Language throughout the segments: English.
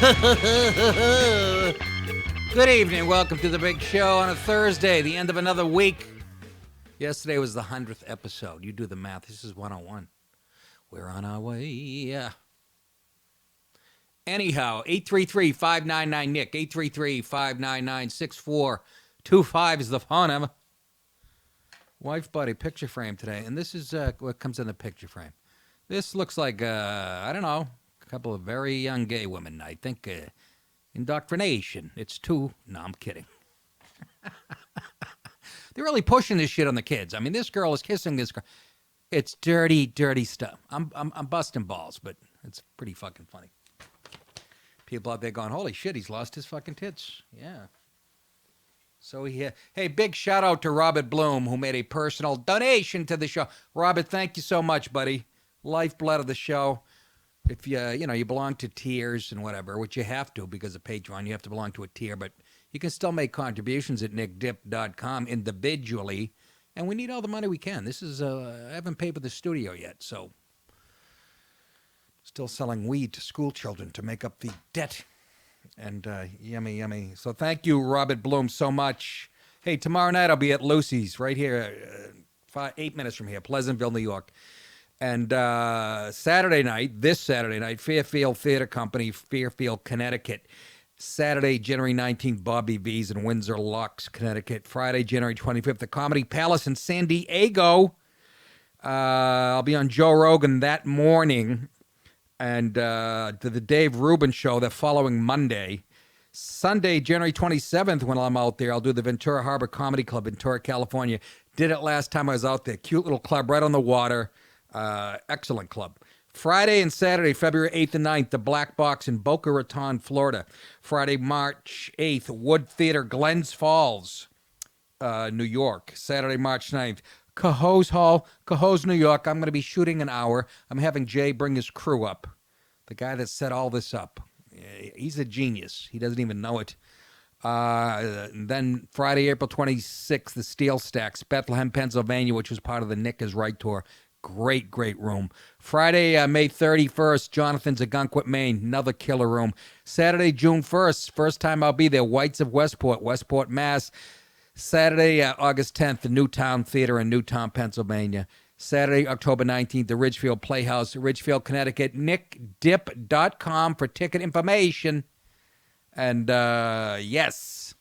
Good evening. Welcome to the big show on a Thursday, the end of another week. Yesterday was the 100th episode. You do the math. This is 101. We're on our way. Anyhow, 833-599-NICK, 833-599-6425 is the phone number. Wife bought a picture frame today, and this is what comes in the picture frame. This looks like, I don't know, a couple of very young gay women. I think indoctrination. It's two. No, I'm kidding. They're really pushing this shit on the kids. I mean, this girl is kissing this girl. It's dirty, dirty stuff. I'm busting balls, but it's pretty fucking funny. People out there going, holy shit, he's lost his fucking tits. Yeah. So hey, big shout out to Robert Bloom, who made a personal donation to the show. Robert, thank you so much, buddy. Lifeblood of the show. If you belong to tiers and whatever, which you have to because of Patreon, you have to belong to a tier, but you can still make contributions at nickdip.com individually, and we need all the money we can. This is, I haven't paid for the studio yet, so still selling weed to school children to make up the debt. And yummy, yummy. So thank you, Robert Bloom, so much. Hey, tomorrow night I'll be at Lucy's right here, 8 minutes from here, Pleasantville, New York. And this Saturday night, Fairfield Theater Company, Fairfield, Connecticut. Saturday, January 19th, Bobby V's in Windsor Locks, Connecticut. Friday, January 25th, the Comedy Palace in San Diego. I'll be on Joe Rogan that morning. And to the Dave Rubin Show the following Monday. Sunday, January 27th, when I'm out there, I'll do the Ventura Harbor Comedy Club, Ventura, California. Did it last time I was out there. Cute little club right on the water. Excellent club. Friday and Saturday, February 8th and 9th, the Black Box in Boca Raton, Florida. Friday, March 8th, Wood Theater, Glens Falls, New York. Saturday, March 9th, Cohoes Hall, Cohoes, New York. I'm going to be shooting an hour. I'm having Jay bring his crew up. The guy that set all this up. He's a genius. He doesn't even know it. Then Friday, April 26th, the Steel Stacks, Bethlehem, Pennsylvania, which was part of the Nick is Right tour. Great, great room. Friday, May 31st, Jonathan's Agunquit, Maine. Another killer room. Saturday, June 1st, first time I'll be there, Whites of Westport, Mass. Saturday, August 10th, the Newtown Theater in Newtown, Pennsylvania. Saturday, October 19th, the Ridgefield Playhouse, Ridgefield, Connecticut. NickDip.com for ticket information. And, yes,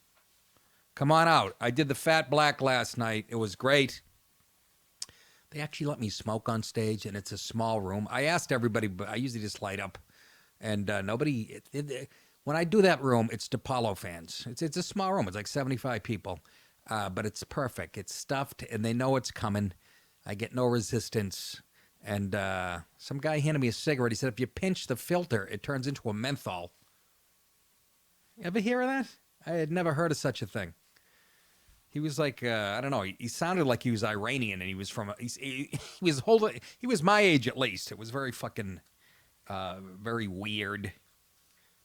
come on out. I did the Fat Black last night. It was great. They actually let me smoke on stage, and it's a small room. I asked everybody, but I usually just light up. And nobody, when I do that room, it's DiPaolo fans. It's a small room. It's like 75 people. But it's perfect. It's stuffed, and they know it's coming. I get no resistance. And some guy handed me a cigarette. He said, if you pinch the filter, it turns into a menthol. You ever hear of that? I had never heard of such a thing. He was like, I don't know. He sounded like he was Iranian, and he was from. He was my age at least. It was very fucking, very weird,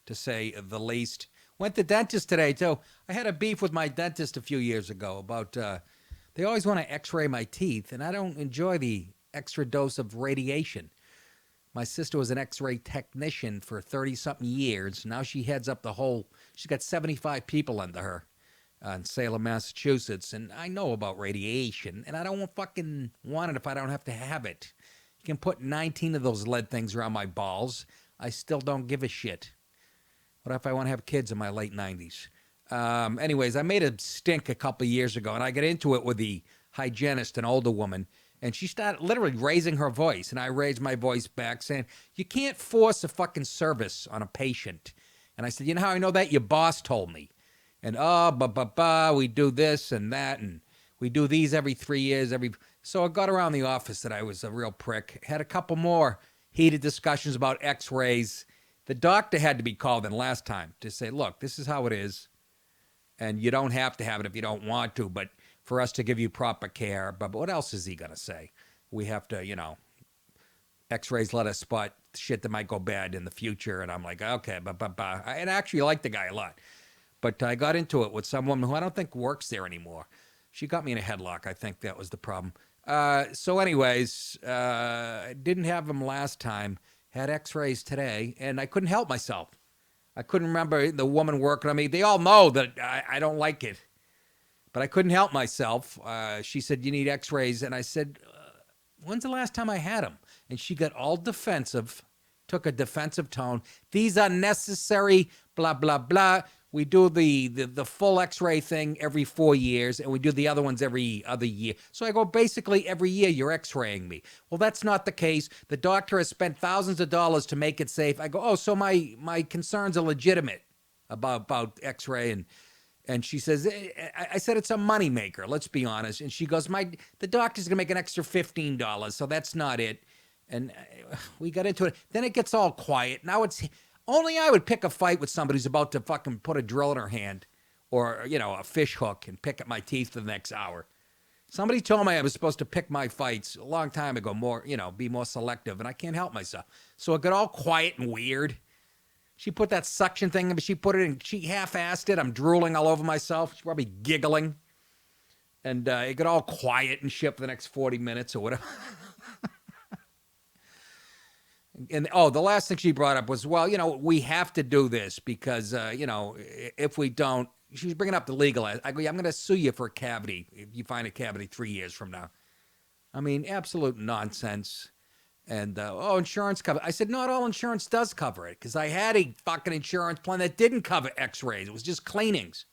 to say the least. Went to dentist today too. I had a beef with my dentist a few years ago about. They always want to X-ray my teeth, and I don't enjoy the extra dose of radiation. My sister was an X-ray technician for 30-something years. Now she heads up the whole. She's got 75 people under her. In Salem, Massachusetts, and I know about radiation, and I don't fucking want it if I don't have to have it. You can put 19 of those lead things around my balls. I still don't give a shit. What if I want to have kids in my late 90s? Anyways, I made a stink a couple of years ago, and I got into it with the hygienist, an older woman, and she started literally raising her voice, and I raised my voice back saying, you can't force a fucking service on a patient. And I said, you know how I know that? Your boss told me. And we do this and that, and we do these every 3 years. So I got around the office that I was a real prick. Had a couple more heated discussions about X-rays. The doctor had to be called in last time to say, look, this is how it is, and you don't have to have it if you don't want to, but for us to give you proper care. But what else is he going to say? We have to, X-rays let us spot shit that might go bad in the future. And I'm like, okay, and I actually like the guy a lot. But I got into it with some woman who I don't think works there anymore. She got me in a headlock. I think that was the problem. So anyways, I didn't have them last time. Had X-rays today, and I couldn't help myself. I couldn't remember the woman working on me. They all know that I don't like it. But I couldn't help myself. She said, you need x-rays. And I said, when's the last time I had them? And she got all defensive, took a defensive tone. These are necessary, blah, blah, blah. We do the full x-ray thing every 4 years, and we do the other ones every other year. So I go, basically every year you're x-raying me. Well, that's not the case. The doctor has spent thousands of dollars to make it safe. I go, oh, so my concerns are legitimate about x-ray. And she says, I said, it's a moneymaker, let's be honest. And she goes, the doctor's going to make an extra $15, so that's not it. And we got into it. Then it gets all quiet. Now it's... Only I would pick a fight with somebody who's about to fucking put a drill in her hand or, a fish hook and pick at my teeth for the next hour. Somebody told me I was supposed to pick my fights a long time ago, more, be more selective, and I can't help myself. So it got all quiet and weird. She put that suction thing, but she put it in, she half-assed it. I'm drooling all over myself. She's probably giggling. And it got all quiet and shit for the next 40 minutes or whatever. And, the last thing she brought up was, well, we have to do this because, if we don't, she was bringing up the legal. I go, yeah, I'm going to sue you for a cavity if you find a cavity 3 years from now. I mean, absolute nonsense. And, insurance cover. I said, not all insurance does cover it because I had a fucking insurance plan that didn't cover x-rays. It was just cleanings.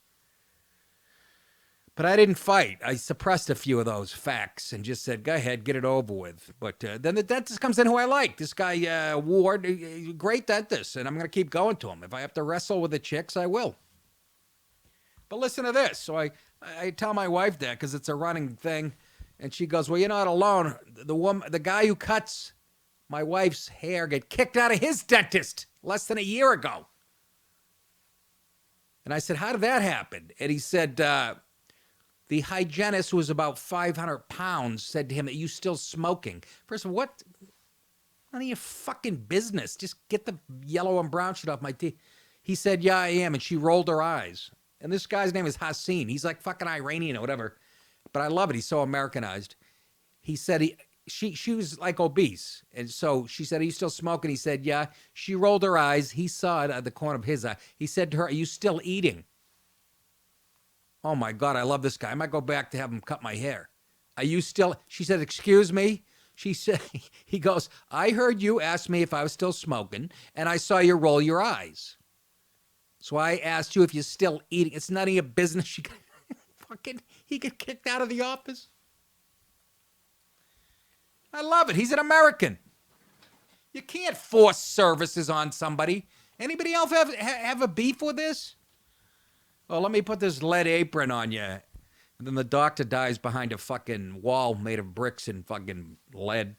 But I didn't fight. I suppressed a few of those facts and just said, go ahead, get it over with. But then the dentist comes in who I like. This guy, Ward, great dentist, and I'm going to keep going to him. If I have to wrestle with the chicks, I will. But listen to this. So I tell my wife that because it's a running thing, and she goes, well, you're not alone. The guy who cuts my wife's hair got kicked out of his dentist less than a year ago. And I said, how did that happen? And he said... the hygienist, who was about 500 pounds, said to him, are you still smoking? First of all, what? None of your fucking business. Just get the yellow and brown shit off my teeth. He said, yeah, I am. And she rolled her eyes. And this guy's name is Hassan. He's like fucking Iranian or whatever. But I love it. He's so Americanized. He said she was like obese. And so she said, are you still smoking? He said, yeah. She rolled her eyes. He saw it at the corner of his eye. He said to her, are you still eating? Oh, my God, I love this guy. I might go back to have him cut my hair. Are you still? She said, excuse me? She said, he goes, I heard you ask me if I was still smoking, and I saw you roll your eyes. So I asked you if you're still eating. It's none of your business. He got kicked out of the office. I love it. He's an American. You can't force services on somebody. Anybody else have a beef with this? Well, let me put this lead apron on you. And then the doctor dies behind a fucking wall made of bricks and fucking lead.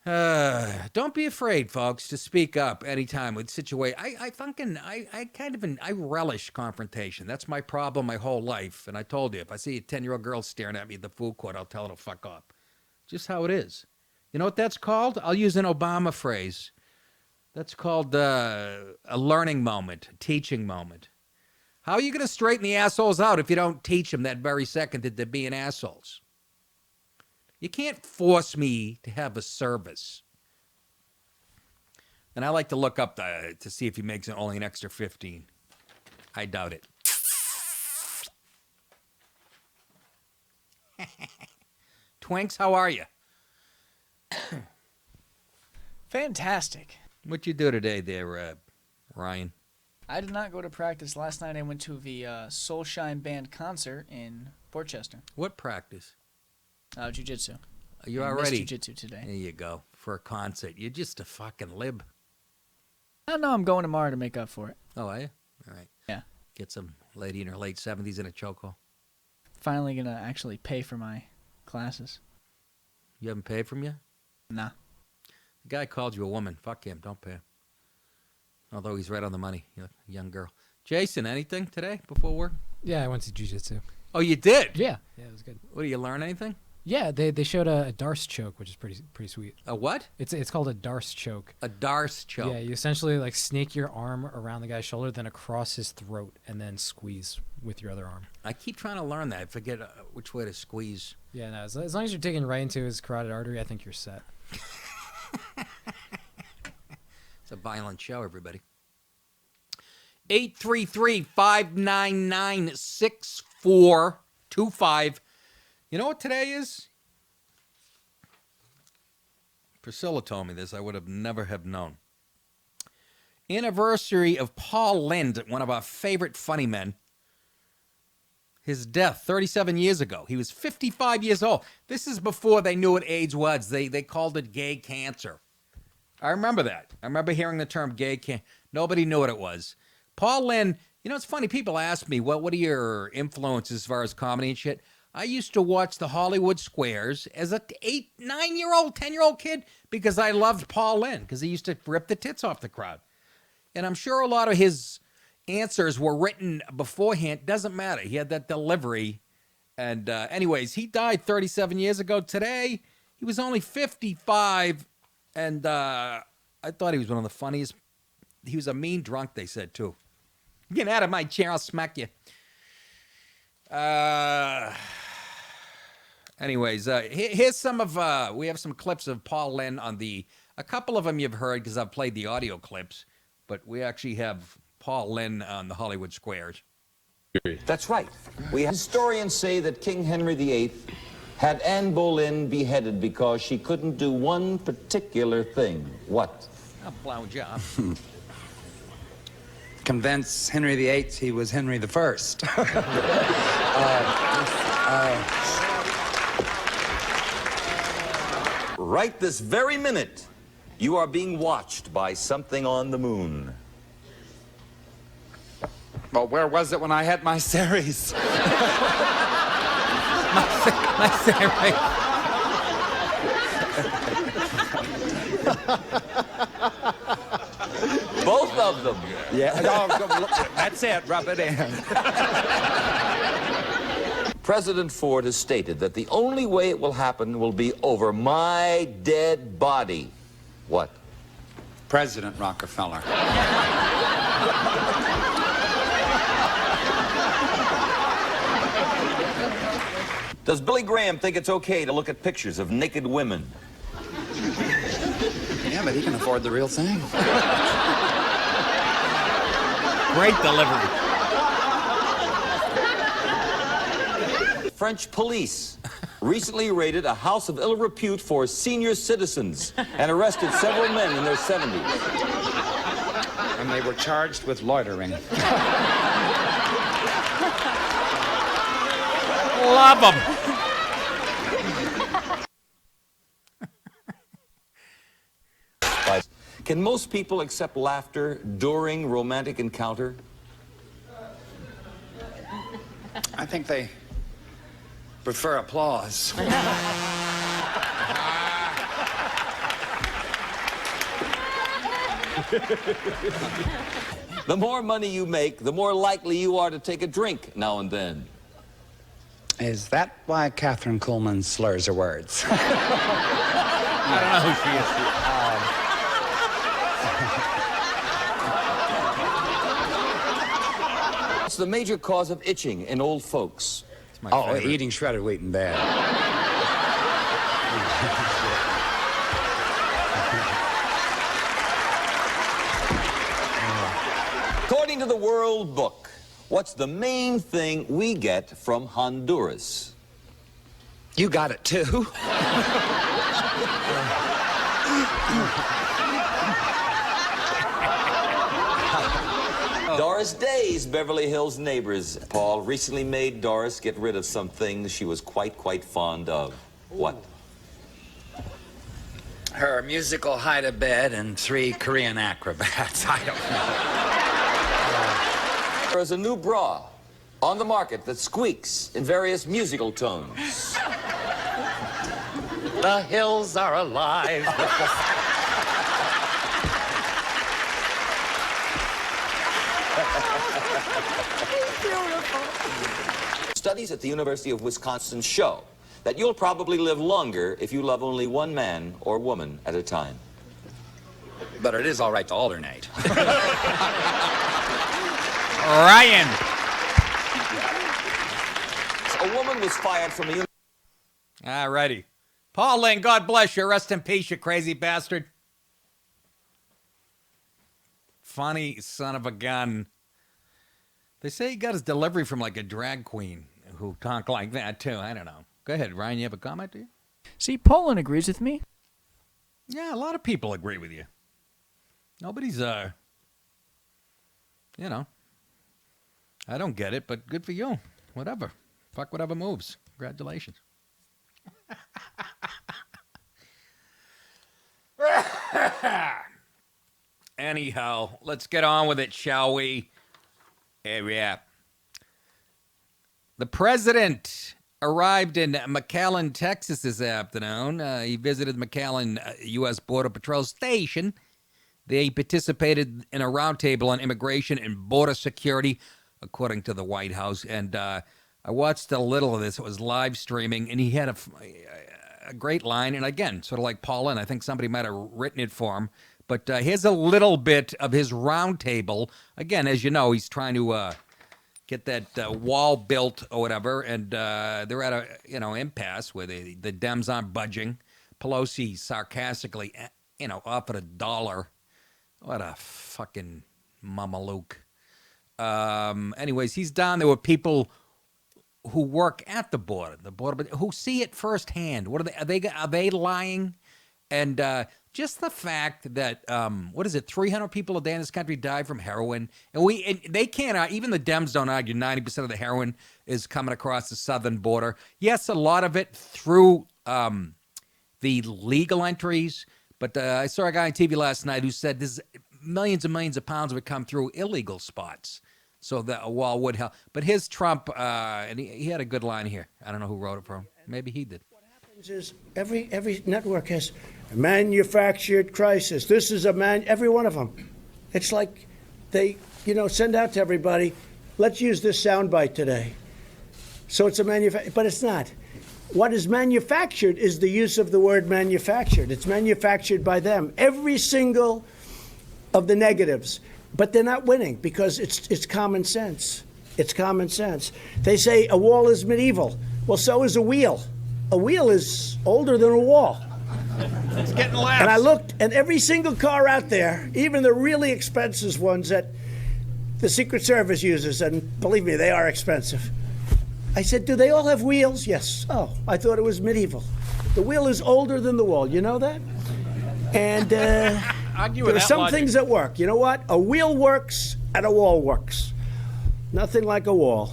Don't be afraid, folks, to speak up anytime with situation. I relish confrontation. That's my problem my whole life. And I told you, if I see a 10-year-old girl staring at me at the food court, I'll tell her to fuck up. Just how it is. You know what that's called? I'll use an Obama phrase. That's called a learning moment, a teaching moment. How are you going to straighten the assholes out if you don't teach them that very second that they're being assholes? You can't force me to have a service. And I like to look up to see if he makes only an extra 15. I doubt it. Twinks, how are you? Fantastic. What'd you do today there, Ryan? I did not go to practice. Last night I went to the Soulshine Band concert in Portchester. What practice? Jiu-jitsu. You already jiu-jitsu today. There you go. For a concert. You're just a fucking lib. I don't know. I'm going tomorrow to make up for it. Oh, are you? All right. Yeah. Get some lady in her late 70s in a chokehold. Finally going to actually pay for my classes. You haven't paid for them yet? Nah. The guy called you a woman. Fuck him. Don't pay him. Although he's right on the money. You're a young girl. Jason, anything today before work? Yeah, I went to jiu-jitsu. Oh, you did? Yeah, it was good. What, did you learn anything? Yeah, they showed a Darce choke, which is pretty sweet. A what? It's called a Darce choke. A Darce choke. Yeah, you essentially like snake your arm around the guy's shoulder, then across his throat, and then squeeze with your other arm. I keep trying to learn that. I forget which way to squeeze. Yeah, no, as long as you're digging right into his carotid artery, I think you're set. It's a violent show, everybody. 833-599-6425. You know what today is? Priscilla told me this. I would have never have known. Anniversary of Paul Lynde, one of our favorite funny men. His death 37 years ago. He was 55 years old. This is before they knew what AIDS was. They called it gay cancer. I remember that. I remember hearing the term gay cancer. Nobody knew what it was. Paul Lynde, you know, it's funny. People ask me, well, what are your influences as far as comedy and shit? I used to watch the Hollywood Squares as a 8, 9-year-old, 10-year-old kid because I loved Paul Lynde because he used to rip the tits off the crowd. And I'm sure a lot of his answers were written beforehand. Doesn't matter. He had that delivery. And anyways, he died 37 years ago. Today, he was only 55. And I thought he was one of the funniest. He was a mean drunk, they said, too. Get out of my chair, I'll smack you. Anyways, here's some of, we have some clips of Paul Lynde on a couple of them you've heard because I've played the audio clips, but we actually have Paul Lynde on the Hollywood Squares. That's right. We historians say that King Henry VIII had Anne Boleyn beheaded because she couldn't do one particular thing. What? A blow job. Convince Henry VIII he was Henry I. Right this very minute, you are being watched by something on the moon. Well, where was it when I had my series? My series. Both of them. Yeah. Oh, that's it. Rub it in. President Ford has stated that the only way it will happen will be over my dead body. What? President Rockefeller. Does Billy Graham think it's okay to look at pictures of naked women? Yeah, but he can afford the real thing. Great delivery. French police recently raided a house of ill repute for senior citizens and arrested several men in their 70s. And they were charged with loitering. Love them. Can most people accept laughter during romantic encounter? I think they prefer applause. The more money you make, the more likely you are to take a drink now and then. Is that why Catherine Kuhlman slurs her words? I don't know who she is. What's the major cause of itching in old folks? Oh, eating shredded wheat in bed. According to the World Book, what's the main thing we get from Honduras? You got it too. Doris Day's Beverly Hills Neighbors. Paul recently made Doris get rid of some things she was quite fond of. What? Her musical hide-a-bed and 3 Korean acrobats. I don't know. There's a new bra on the market that squeaks in various musical tones. The hills are alive. Studies at the University of Wisconsin show that you'll probably live longer if you love only one man or woman at a time. But it is all right to alternate. Ryan. A woman was fired from a All righty. Paul Lynde, God bless you. Rest in peace, you crazy bastard. Funny son of a gun. They say he got his delivery from like a drag queen who talked like that too. I don't know. Go ahead, Ryan. You have a comment, do you? See, Poland agrees with me. Yeah, a lot of people agree with you. Nobody's, I don't get it, but good for you. Whatever. Fuck whatever moves. Congratulations. Anyhow, let's get on with it, shall we? Yeah. The president arrived in McAllen, Texas this afternoon. He visited McAllen U.S. Border Patrol Station. They participated in a roundtable on immigration and border security, according to the White House. And I watched a little of this. It was live streaming, and he had a great line. And again, sort of like Paul, and I think somebody might have written it for him. But here's a little bit of his roundtable. Again, as you know, he's trying to get that wall built or whatever, and they're at a impasse where the Dems aren't budging. Pelosi sarcastically, offered $1. What a fucking mamalook. Anyways, he's down there with people who work at the border, but who see it firsthand. What are they lying? And just the fact that 300 people a day in this country die from heroin, and they can't. Even the Dems don't argue 90% of the heroin is coming across the southern border. Yes, a lot of it through the legal entries. But I saw a guy on TV last night who said there's millions and millions of pounds would come through illegal spots. So that a wall would help. But here's Trump, and he had a good line here. I don't know who wrote it for him. Maybe he did. What happens is every network has a manufactured crisis. This is every one of them. It's like they, send out to everybody, let's use this soundbite today. So it's but it's not. What is manufactured is the use of the word manufactured. It's manufactured by them. Every single of the negatives. But they're not winning because it's common sense. It's common sense. They say a wall is medieval. Well, so is a wheel. A wheel is older than a wall. It's getting laughs. And I looked, and every single car out there, even the really expensive ones that the Secret Service uses, and believe me, they are expensive. I said, do they all have wheels? Yes. Oh, I thought it was medieval. The wheel is older than the wall. You know that? And there are some things that work. You know what? A wheel works and a wall works. Nothing like a wall.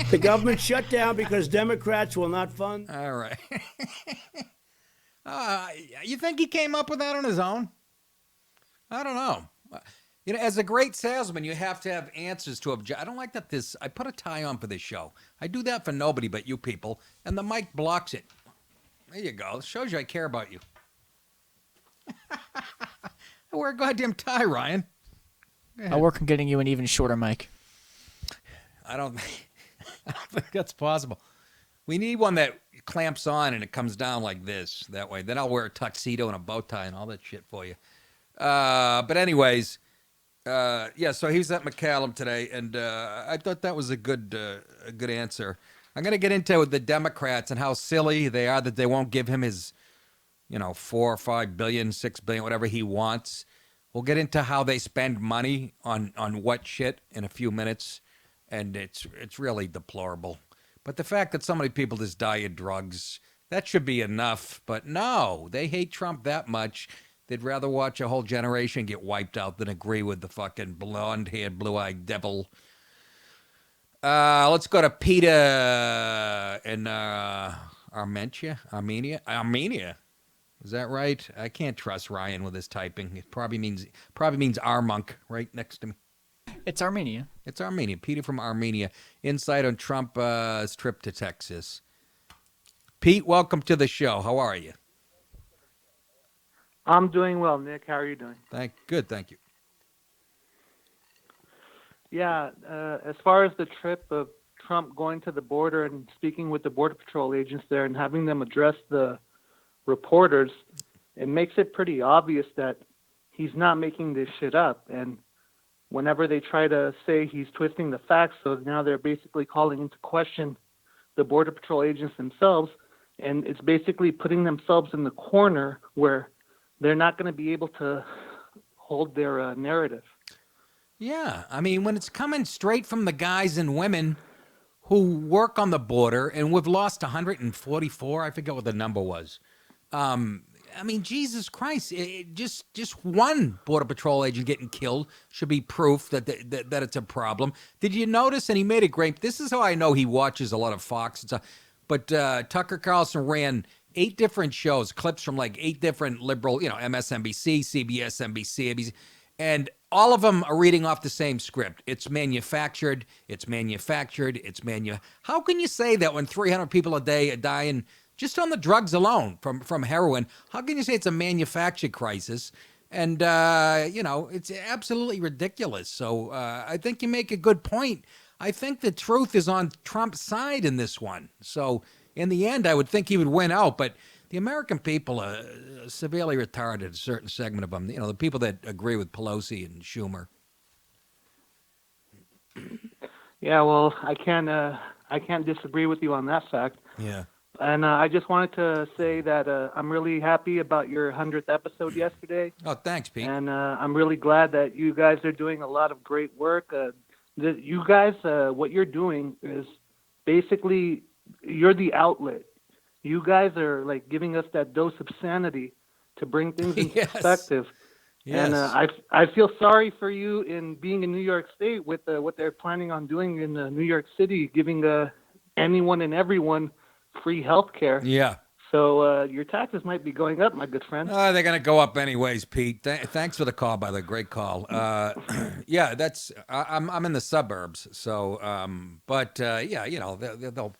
The government shut down because Democrats will not fund. All right. You think he came up with that on his own? I don't know. As a great salesman, you have to have answers to object. I don't like that I put a tie on for this show. I do that for nobody but you people, and the mic blocks it. There you go. It shows you I care about you. I wear a goddamn tie, Ryan. I'll work on getting you an even shorter mic. I don't think that's possible. We need one that clamps on and it comes down like this. That way. Then I'll wear a tuxedo and a bow tie and all that shit for you. But anyways, so he was at McCallum today, and I thought that was a good answer. I'm going to get into the Democrats and how silly they are that they won't give him his, 4 or 5 billion, 6 billion, whatever he wants. We'll get into how they spend money on what shit in a few minutes, and it's really deplorable. But the fact that so many people just die of drugs, that should be enough. But no, they hate Trump that much. They'd rather watch a whole generation get wiped out than agree with the fucking blonde-haired, blue-eyed devil. Let's go to Peter in Armenia. Is that right? I can't trust Ryan with his typing. It probably means Armonk right next to me. It's Armenia. It's Armenia. Peter from Armenia. Insight on Trump's trip to Texas. Pete, welcome to the show. How are you? I'm doing well, Nick. How are you doing? Good, thank you. Yeah, as far as the trip of Trump going to the border and speaking with the Border Patrol agents there and having them address the reporters, it makes it pretty obvious that he's not making this shit up. And whenever they try to say he's twisting the facts, so now they're basically calling into question the Border Patrol agents themselves, and it's basically putting themselves in the corner where they're not going to be able to hold their narrative. Yeah, I mean, when it's coming straight from the guys and women who work on the border, and we've lost 144, I forget what the number was. I mean, Jesus Christ, just one Border Patrol agent getting killed should be proof that it's a problem. Did you notice, and he made it great, this is how I know he watches a lot of Fox and stuff, but Tucker Carlson ran 8 different shows, clips from like 8 different liberal, MSNBC, CBS, NBC, ABC, and all of them are reading off the same script. It's manufactured. How can you say that when 300 people a day are dying just on the drugs alone from heroin? How can you say it's a manufactured crisis? And, it's absolutely ridiculous. So I think you make a good point. I think the truth is on Trump's side in this one. So in the end, I would think he would win out, but the American people are severely retarded, a certain segment of them. The people that agree with Pelosi and Schumer. Yeah, well, I can't disagree with you on that fact. Yeah. And I just wanted to say that I'm really happy about your 100th episode yesterday. Oh, thanks, Pete. And I'm really glad that you guys are doing a lot of great work. You guys, what you're doing is basically you're the outlet. You guys are like giving us that dose of sanity to bring things into Yes. perspective. Yes. And I feel sorry for you in being in New York State with what they're planning on doing in New York City, giving anyone and everyone free health care. Yeah. So your taxes might be going up, my good friend. They're going to go up anyways, Pete. Thanks for the call, by the way. Great call. Yeah, I'm in the suburbs. So, they'll.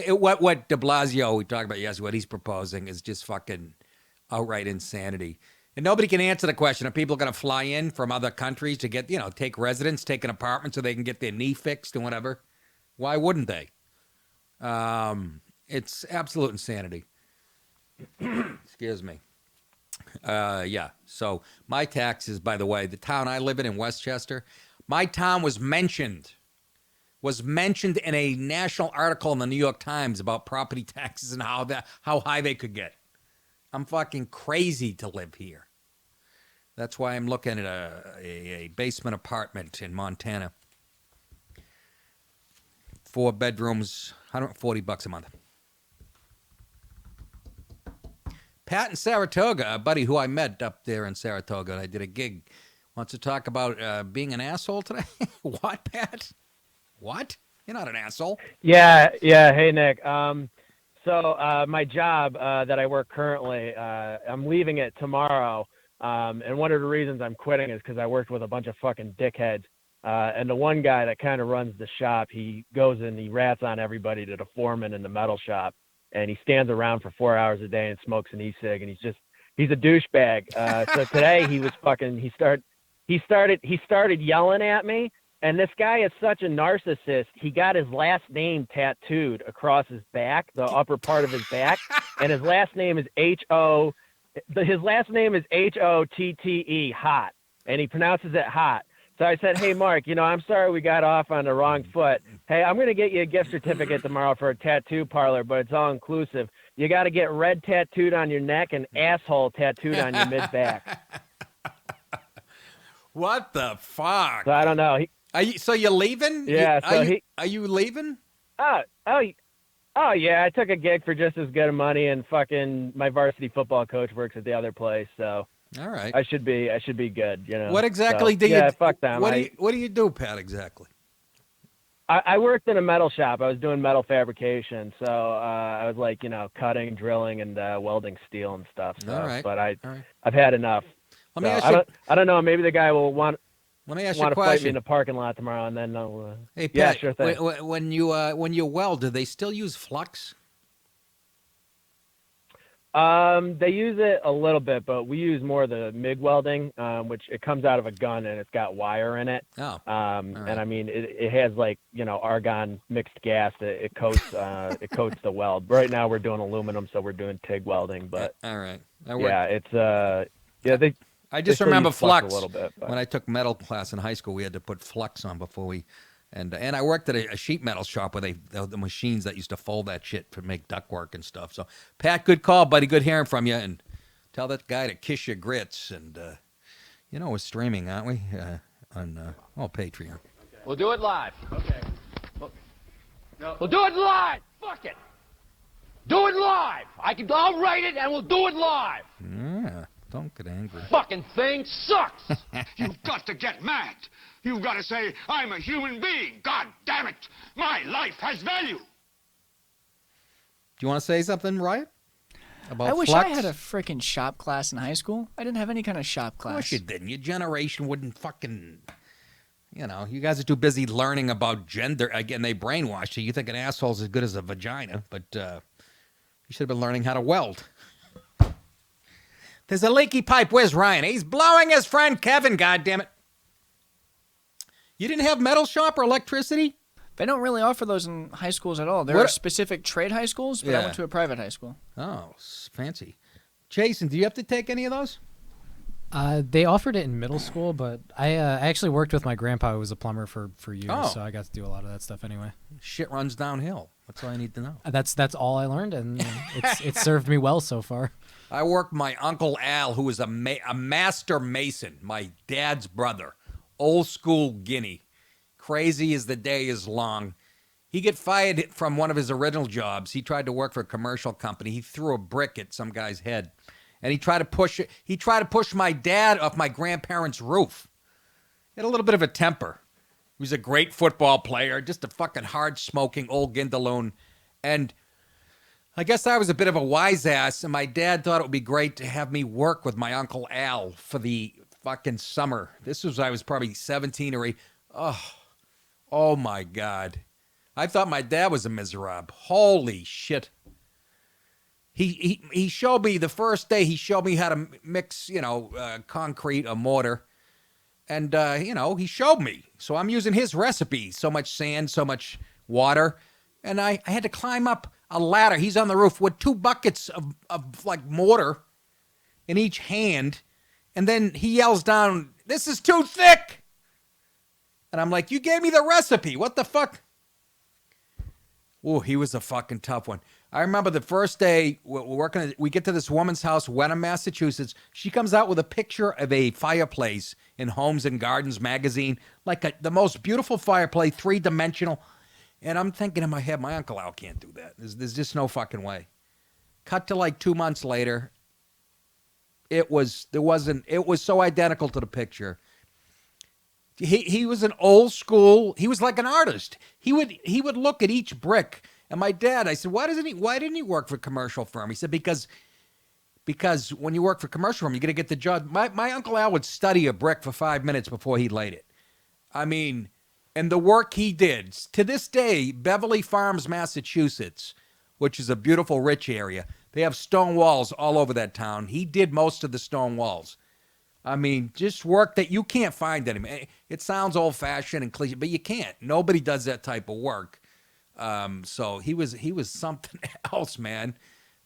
What De Blasio we talked about yesterday, what he's proposing is just fucking outright insanity. And nobody can answer the question. Are people going to fly in from other countries to get, take residence, take an apartment so they can get their knee fixed and whatever? Why wouldn't they? It's absolute insanity. Excuse me. Yeah. So my taxes, by the way, the town I live in Westchester, my town was mentioned in a national article in the New York Times about property taxes and how high they could get. I'm fucking crazy to live here. That's why I'm looking at a basement apartment in Montana. 4 bedrooms, $140 a month. Pat in Saratoga, a buddy who I met up there in Saratoga, I did a gig, wants to talk about being an asshole today. What, Pat? What? You're not an asshole. Yeah. Hey, Nick. So my job that I work currently, I'm leaving it tomorrow. And one of the reasons I'm quitting is because I worked with a bunch of fucking dickheads. And the one guy that kind of runs the shop, he goes and he rats on everybody to the foreman in the metal shop. And he stands around for 4 hours a day and smokes an e-cig. And he's a douchebag. So today he started yelling at me. And this guy is such a narcissist. He got his last name tattooed across his back, the upper part of his back, and his last name is Hotte, Hot, and he pronounces it hot. So I said, "Hey, Mark, I'm sorry we got off on the wrong foot. Hey, I'm going to get you a gift certificate tomorrow for a tattoo parlor, but it's all inclusive. You got to get red tattooed on your neck and asshole tattooed on your mid-back." What the fuck? So I don't know. So you're leaving? Yeah. Are you leaving? Oh, yeah. I took a gig for just as good of money, and fucking my varsity football coach works at the other place, so all right. I should be good. What exactly do you? Yeah, fuck them. What do you do, Pat? Exactly. I worked in a metal shop. I was doing metal fabrication, so I was like, cutting, drilling, and welding steel and stuff. So, all right. But All right. I've had enough. Let me So ask you. I don't know. Maybe the guy will want Let me ask you a to fight me question. in the parking lot tomorrow, and then I'll. Hey, Pat, yeah, sure thing. when you weld, do they still use flux? They use it a little bit, but we use more the MIG welding, which it comes out of a gun and it's got wire in it. Oh. And I mean, it has like, argon mixed gas. It coats the weld. Right now we're doing aluminum, so we're doing TIG welding, but all right. I just they still remember use flux flux a little bit. But. When I took metal class in high school, we had to put flux on before we, and I worked at a sheet metal shop where the machines that used to fold that shit to make ductwork and stuff. So, Pat, good call, buddy. Good hearing from you, and tell that guy to kiss your grits, and You know we're streaming, aren't we? On Patreon. We'll do it live. Okay. We'll do it live. Fuck it. Do it live. I'll write it and we'll do it live. Yeah, don't get angry. Fucking thing sucks. You've got to get mad. You've got to say, I'm a human being. God damn it. My life has value. Do you want to say something, Riot? About I wish Flux? I had a freaking shop class in high school. I didn't have any kind of shop class. Of course you didn't. Your generation wouldn't fucking... You know, you guys are too busy learning about gender. Again, they brainwash you. You think an asshole's as good as a vagina, but you should have been learning how to weld. There's a leaky pipe. Where's Ryan? He's blowing his friend Kevin, goddammit. You didn't have metal shop or electricity? They don't really offer those in high schools at all. There are specific trade high schools, but I went to a private high school. Oh, fancy. Jason, do you have to take any of those? They offered it in middle school, but I actually worked with my grandpa, who was a plumber for years, so I got to do a lot of that stuff anyway. Shit runs downhill. That's all I need to know. That's all I learned, and it's served me well so far. I worked my Uncle Al, who was a master mason, my dad's brother, old school Guinea. Crazy as the day is long. He got fired from one of his original jobs. He tried to work for a commercial company. He threw a brick at some guy's head. And he tried to push it. He tried to push my dad off my grandparents' roof. He had a little bit of a temper. He was a great football player, just a fucking hard-smoking old gindaloon. And I guess I was a bit of a wise ass, and my dad thought it would be great to have me work with my Uncle Al for the fucking summer. This was, I was probably 17 or 8. Oh my God. I thought my dad was a miserable. Holy shit. He showed me the first day. He showed me how to mix, concrete or mortar, and he showed me. So I'm using his recipe. So much sand, so much water, and I had to climb up a ladder. He's on the roof with 2 buckets of like mortar in each hand, and then he yells down, "This is too thick!" And I'm like, "You gave me the recipe. What the fuck?" Oh, he was a fucking tough one. I remember the first day we're working. We get to this woman's house, Wenham, Massachusetts. She comes out with a picture of a fireplace in Homes and Gardens magazine, like the most beautiful fireplace, 3-dimensional. And I'm thinking in my head, my Uncle Al can't do that. There's just no fucking way. Cut to like 2 months later. It was so identical to the picture. He was an old school. He was like an artist. He would look at each brick. And my dad, I said, why didn't he work for a commercial firm? He said, because when you work for a commercial firm, you're going to get the job. My Uncle Al would study a brick for 5 minutes before he laid it. I mean, and the work he did. To this day, Beverly Farms, Massachusetts, which is a beautiful, rich area, they have stone walls all over that town. He did most of the stone walls. I mean, just work that you can't find anymore. It sounds old-fashioned and cliche, but you can't. Nobody does that type of work. So he was something else, man.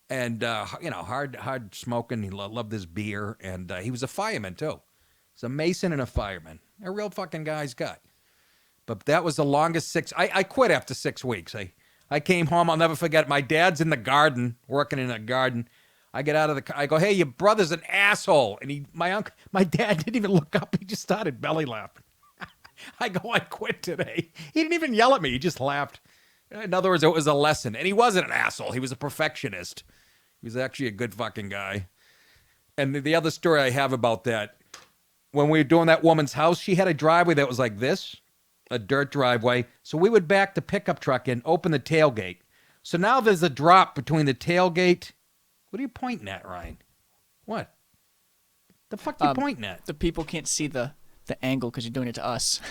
And, hard smoking. He loved his beer. And he was a fireman, too. He's a mason and a fireman. A real fucking guy's gut. But that was the longest I quit after 6 weeks. I came home. I'll never forget. My dad's in the garden, working in a garden. I get out of the car. I go, "Hey, your brother's an asshole." And my dad didn't even look up. He just started belly laughing. I go, "I quit today." He didn't even yell at me. He just laughed. In other words, it was a lesson. And he wasn't an asshole. He was a perfectionist. He was actually a good fucking guy. And the other story I have about that, when we were doing that woman's house, she had a driveway that was like this, a dirt driveway. So we would back the pickup truck in, open the tailgate. So now there's a drop between the tailgate. What are you pointing at, Ryan? What? The fuck you pointing at? The people can't see the angle because you're doing it to us.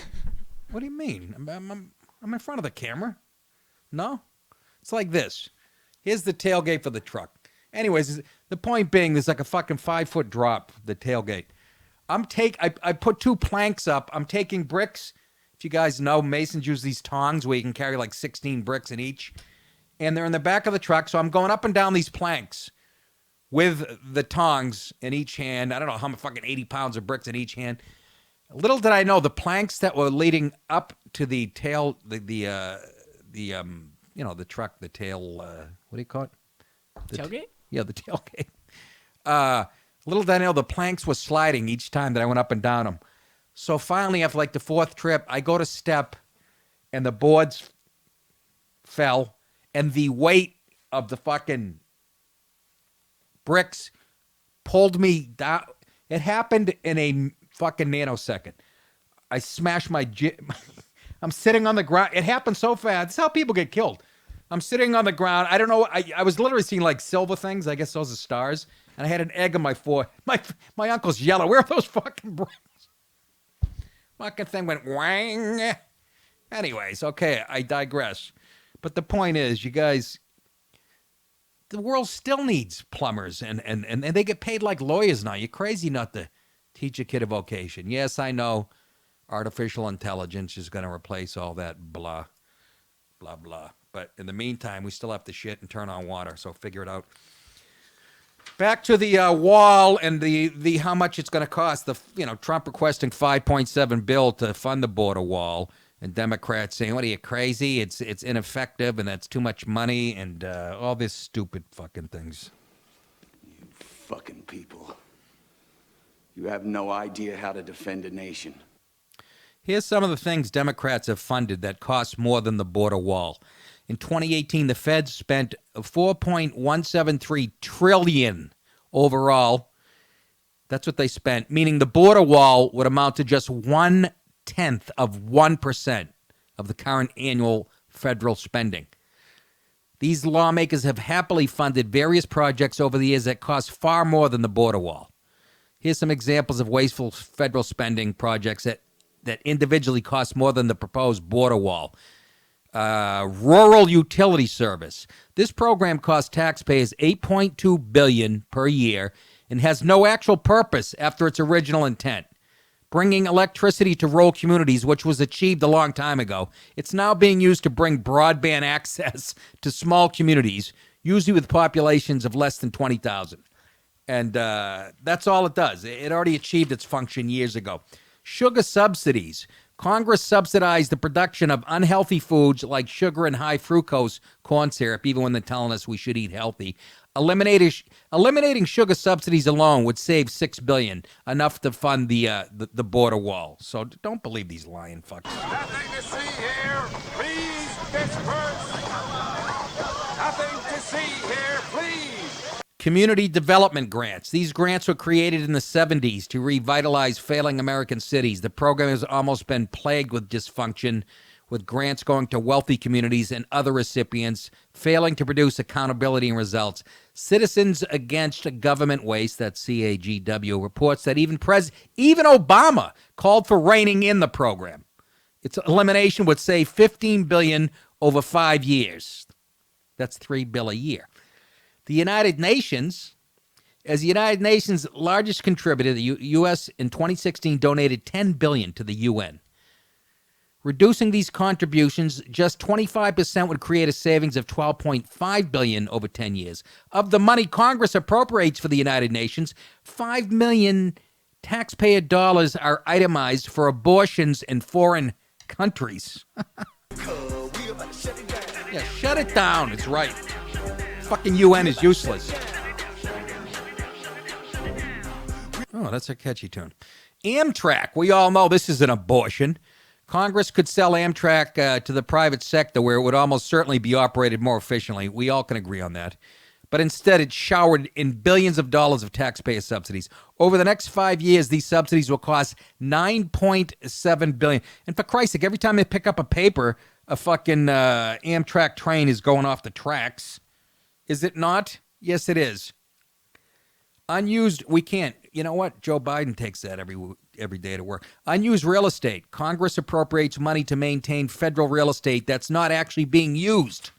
What do you mean? I'm in front of the camera. No? It's like this. Here's the tailgate for the truck. Anyways, the point being, there's like a fucking 5-foot drop, the tailgate. I put 2 planks up. I'm taking bricks. If you guys know, masons use these tongs where you can carry like 16 bricks in each. And they're in the back of the truck, so I'm going up and down these planks with the tongs in each hand. I don't know how much, fucking 80 pounds of bricks in each hand. Little did I know, the planks that were leading up to the tail, the truck, the tail, what do you call it? Tailgate? Yeah, the tailgate. Little did I know the planks were sliding each time that I went up and down them. So finally, after like the fourth trip, I go to step, and the boards fell, and the weight of the fucking bricks pulled me down. It happened in a fucking nanosecond. I smashed my... I'm sitting on the ground. It happened so fast. It's how people get killed. I'm sitting on the ground. I don't know. I was literally seeing like silver things. I guess those are stars. And I had an egg on my forehead. My uncle's yellow. Where are those fucking bricks? Fucking thing went wang. Anyways, okay, I digress. But the point is, you guys, the world still needs plumbers, and they get paid like lawyers now. You're crazy not to teach a kid a vocation. Yes, I know artificial intelligence is going to replace all that blah, blah, blah. But in the meantime, we still have to shit and turn on water, so figure it out. Back to the wall and the how much it's going to cost. Trump requesting $5.7 billion to fund the border wall, and Democrats saying, "What are you, crazy? It's ineffective, and that's too much money," and all this stupid fucking things. You fucking people. You have no idea how to defend a nation. Here's some of the things Democrats have funded that cost more than the border wall. In 2018, the Feds spent $4.173 trillion overall. That's what they spent, meaning the border wall would amount to just 1/10 of 1% of the current annual federal spending. These lawmakers have happily funded various projects over the years that cost far more than the border wall. Here's some examples of wasteful federal spending projects that individually cost more than the proposed border wall. Rural Utility Service. This program costs taxpayers $8.2 billion per year and has no actual purpose after its original intent. Bringing electricity to rural communities, which was achieved a long time ago, it's now being used to bring broadband access to small communities, usually with populations of less than 20,000. And that's all it does. It already achieved its function years ago. Sugar subsidies. Congress subsidized the production of unhealthy foods like sugar and high fructose corn syrup, even when they're telling us we should eat healthy. Eliminating sugar subsidies alone would save $6 billion, enough to fund the border wall. So don't believe these lying fucks. Nothing to see here. Please disperse. Nothing to see here. Please. Community development grants. These grants were created in the 70s to revitalize failing American cities. The program has almost been plagued with dysfunction, with grants going to wealthy communities and other recipients, failing to produce accountability and results. Citizens Against Government Waste, that's CAGW, reports that even Obama called for reining in the program. Its elimination would save $15 billion over 5 years. That's $3 billion a year. The United Nations, as the United Nations' largest contributor, the U.S. in 2016 donated $10 billion to the UN. Reducing these contributions, just 25% would create a savings of $12.5 billion over 10 years. Of the money Congress appropriates for the United Nations, $5 million taxpayer dollars are itemized for abortions in foreign countries. Yeah, shut it down. It's right. Fucking UN is useless. Oh, that's a catchy tune. Amtrak. We all know this is an abortion. Congress could sell Amtrak to the private sector where it would almost certainly be operated more efficiently. We all can agree on that. But instead, it's showered in billions of dollars of taxpayer subsidies. Over the next 5 years, these subsidies will cost $9.7 billion. And for Christ's sake, every time they pick up a paper, a fucking Amtrak train is going off the tracks. Is it not? Yes, it is. Unused, we can't. You know what? Joe Biden takes that every day to work. Unused real estate. Congress appropriates money to maintain federal real estate that's not actually being used.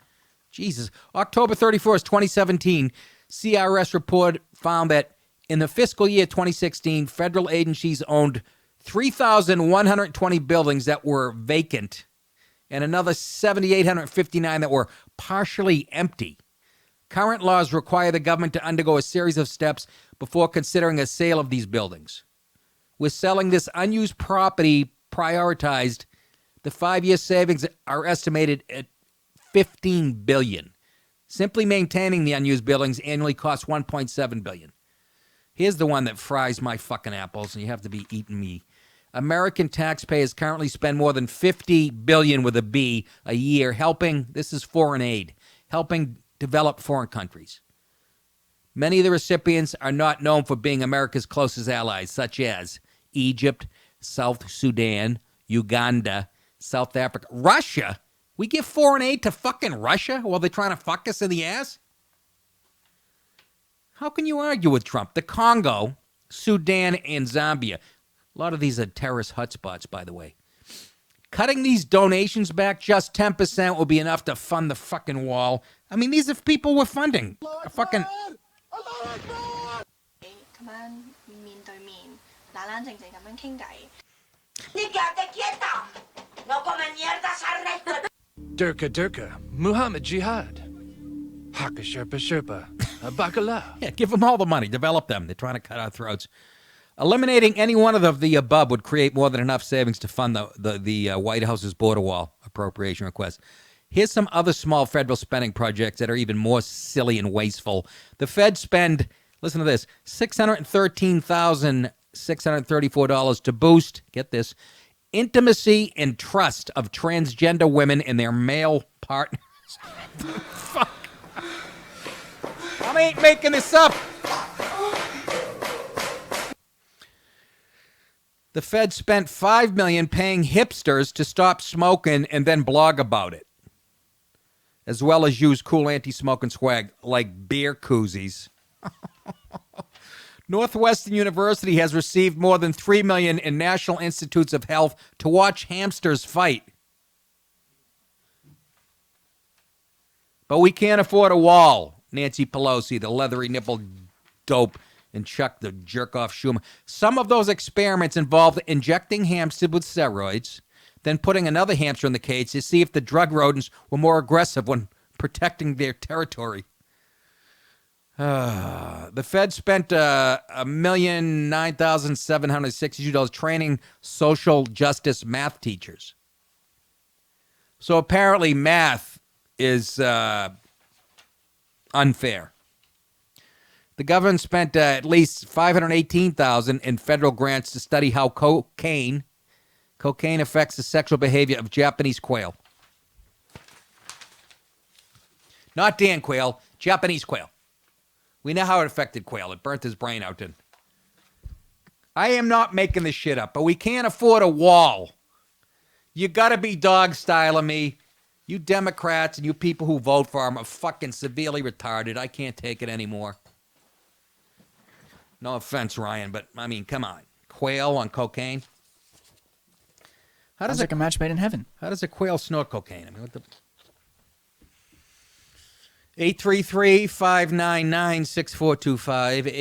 Jesus. October 31st, 2017, CRS report found that in the fiscal year 2016, federal agencies owned 3,120 buildings that were vacant and another 7,859 that were partially empty. Current laws require the government to undergo a series of steps before considering a sale of these buildings. With selling this unused property prioritized, the 5-year savings are estimated at $15 billion. Simply maintaining the unused buildings annually costs $1.7 billion. Here's the one that fries my fucking apples, and you have to be eating me. American taxpayers currently spend more than $50 billion with a B a year helping, this is foreign aid, helping develop foreign countries. Many of the recipients are not known for being America's closest allies, such as Egypt, South Sudan, Uganda, South Africa, Russia. We give foreign aid to fucking Russia while they're trying to fuck us in the ass? How can you argue with Trump? The Congo, Sudan, and Zambia. A lot of these are terrorist hotspots, by the way. Cutting these donations back just 10% will be enough to fund the fucking wall. I mean, these are people we're funding. A fucking... Durka Durka, Muhammad Jihad, Haka Sherpa Sherpa, Bacala. Yeah, give them all the money. Develop them. They're trying to cut our throats. Eliminating any one of the above would create more than enough savings to fund the White House's border wall appropriation request. Here's some other small federal spending projects that are even more silly and wasteful. The Fed spend, listen to this, $613,634 to boost, get this, intimacy and trust of transgender women and their male partners. Fuck. I ain't making this up. The Fed spent $5 million paying hipsters to stop smoking and then blog about it, as well as use cool anti-smoking swag like beer koozies. Northwestern University has received more than $3 million in National Institutes of Health to watch hamsters fight. But we can't afford a wall. Nancy Pelosi, the leathery-nippled dope, and Chuck, the jerk-off Schumer. Some of those experiments involved injecting hamsters with steroids, then putting another hamster in the cage to see if the drug rodents were more aggressive when protecting their territory. The Fed spent $1,009,762 training social justice math teachers. So apparently math is unfair. The government spent at least $518,000 in federal grants to study how cocaine affects the sexual behavior of Japanese quail. Not Dan quail, Japanese quail. We know how it affected quail. It burnt his brain out. I am not making this shit up, but we can't afford a wall. You gotta be dog-styling me. You Democrats and you people who vote for him are fucking severely retarded. I can't take it anymore. No offense, Ryan, but, I mean, come on. Quail on cocaine? Sounds like a match made in heaven. How does a quail snort cocaine? I mean, what the... 833-599-6425.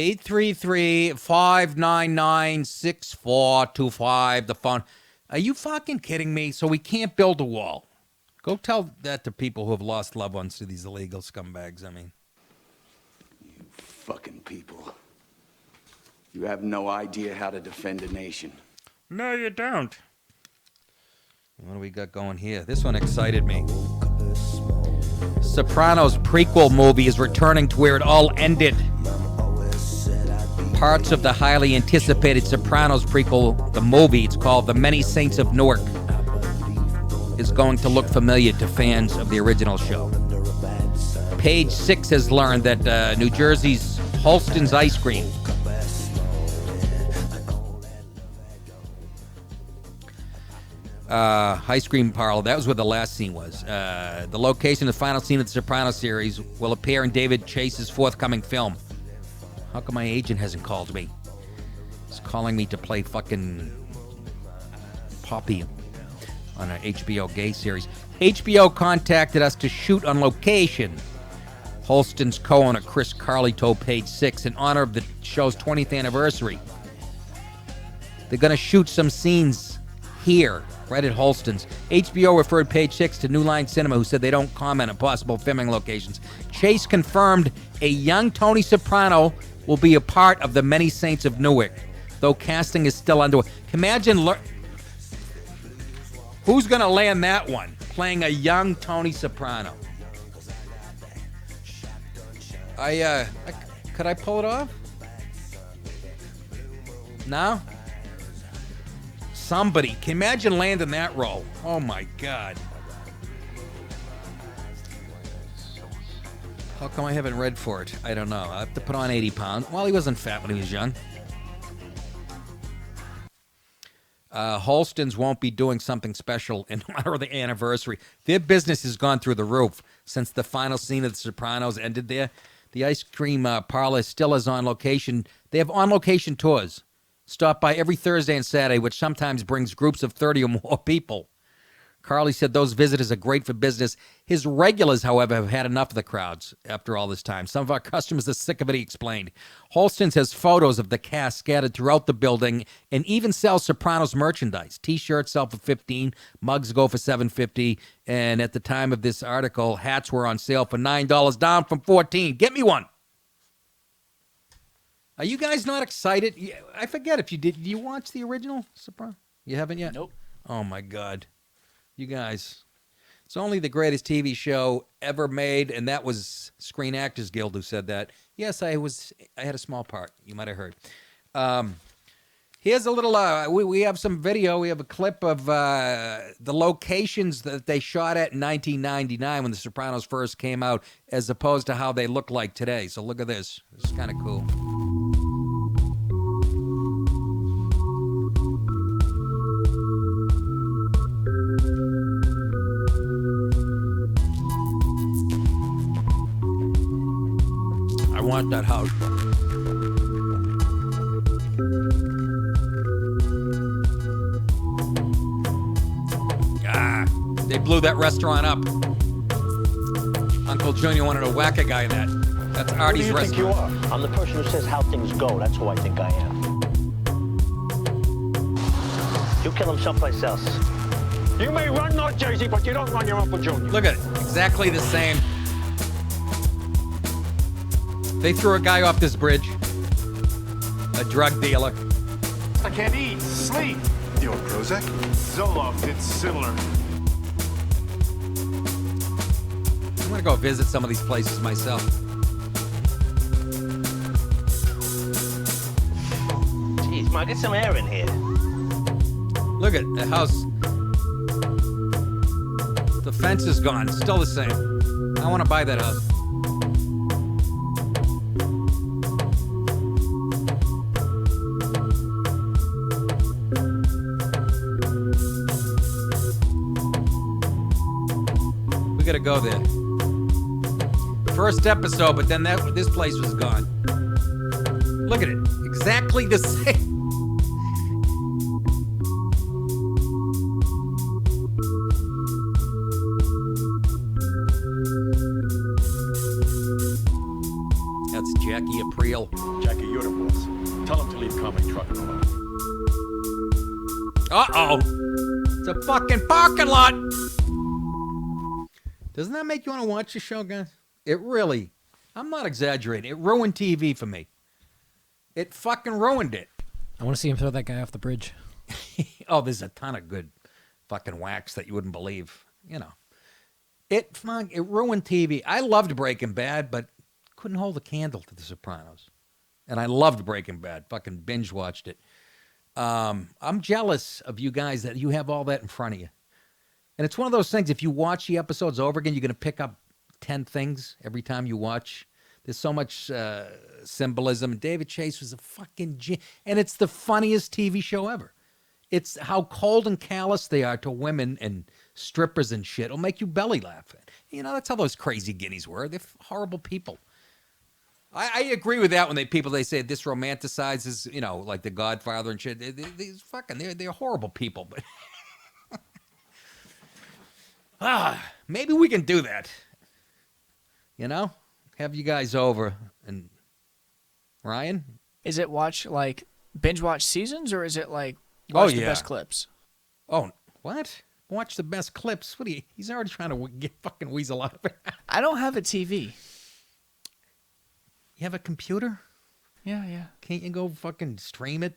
833-599-6425. The phone. Are you fucking kidding me? So we can't build a wall. Go tell that to people who have lost loved ones to these illegal scumbags, I mean. You fucking people. You have no idea how to defend a nation. No, you don't. What do we got going here? This one excited me. Sopranos prequel movie is returning to where it all ended. Parts of the highly anticipated Sopranos prequel, the movie, it's called The Many Saints of Newark, is going to look familiar to fans of the original show. Page 6 has learned that New Jersey's Holston's Ice Cream ice cream parlor, that was where the last scene was. The location of the final scene of the Sopranos series will appear in David Chase's forthcoming film. How come my agent hasn't called me? He's calling me to play fucking Poppy on an HBO gay series. HBO contacted us to shoot on location. Holston's co-owner Chris Carley told Page 6 in honor of the show's 20th anniversary. They're going to shoot some scenes here, right at Holston's. HBO referred Page 6 to New Line Cinema, who said they don't comment on possible filming locations. Chase confirmed a young Tony Soprano will be a part of the Many Saints of Newark, though casting is still underway. Imagine who's going to land that one, playing a young Tony Soprano. Could I pull it off? No? Somebody. Can you imagine landing that role? Oh, my God. How come I haven't read for it? I don't know. I have to put on 80 pounds. Well, he wasn't fat when he was young. Holston's won't be doing something special in honor of the anniversary. Their business has gone through the roof since the final scene of The Sopranos ended there. The ice cream parlor still is on location. They have on-location tours. Stop by every Thursday and Saturday, which sometimes brings groups of 30 or more people. Carly said those visitors are great for business. His regulars, however, have had enough of the crowds after all this time. Some of our customers are sick of it, he explained. Holston's has photos of the cast scattered throughout the building and even sells Sopranos merchandise. T-shirts sell for $15, mugs go for $7.50, and at the time of this article, hats were on sale for $9, down from $14. Get me one. Are you guys not excited? I forget if you did. Did you watch the original Sopranos? You haven't yet? Nope. Oh, my God. You guys, it's only the greatest TV show ever made, and that was Screen Actors Guild who said that. Yes, I had a small part. You might have heard. Here's a little, we have some video. We have a clip of the locations that they shot at in 1999 when The Sopranos first came out, as opposed to how they look like today. So look at this. This is kind of cool. I want that house. They blew that restaurant up. Uncle Junior wanted to whack a guy in that. That's Artie's restaurant. Who do you think you are? I'm the person who says how things go. That's who I think I am. You kill him someplace else. You may run North Jersey, but you don't run your Uncle Junior. Look at it. Exactly the same. They threw a guy off this bridge. A drug dealer. I can't eat, sleep. You want Prozac? Zoloft, it's similar. I'm going to go visit some of these places myself. Jeez, Ma, get some air in here. Look at the house. The fence is gone. Still the same. I want to buy that house. We got to go there. First episode, but then this place was gone. Look at it. Exactly the same. That's Jackie Aprile. Jackie, you're the boss. Tell him to leave comedy trucking alone. Uh-oh. It's a fucking parking lot. Doesn't that make you want to watch the show, guys? It really, I'm not exaggerating. It ruined TV for me. It fucking ruined it. I want to see him throw that guy off the bridge. Oh, there's a ton of good fucking whacks that you wouldn't believe. You know, it ruined TV. I loved Breaking Bad, but couldn't hold a candle to The Sopranos. And I loved Breaking Bad. Fucking binge watched it. I'm jealous of you guys that you have all that in front of you. And it's one of those things, if you watch the episodes over again, you're going to pick up 10 things every time you watch. There's so much symbolism. David Chase was a fucking and it's the funniest TV show ever. It's how cold and callous they are to women and strippers and shit. It'll make you belly laugh. You know, that's how those crazy guineas were. They're horrible people. I agree with that when they say this romanticizes, you know, like The Godfather and shit. They're horrible people. But maybe we can do that. You know, have you guys over. And Ryan, is it binge watch seasons, or is it like watch the best clips? Oh, what? Watch the best clips? What he's already trying to get fucking weasel out of it. I don't have a TV. You have a computer? Yeah. Can't you go fucking stream it?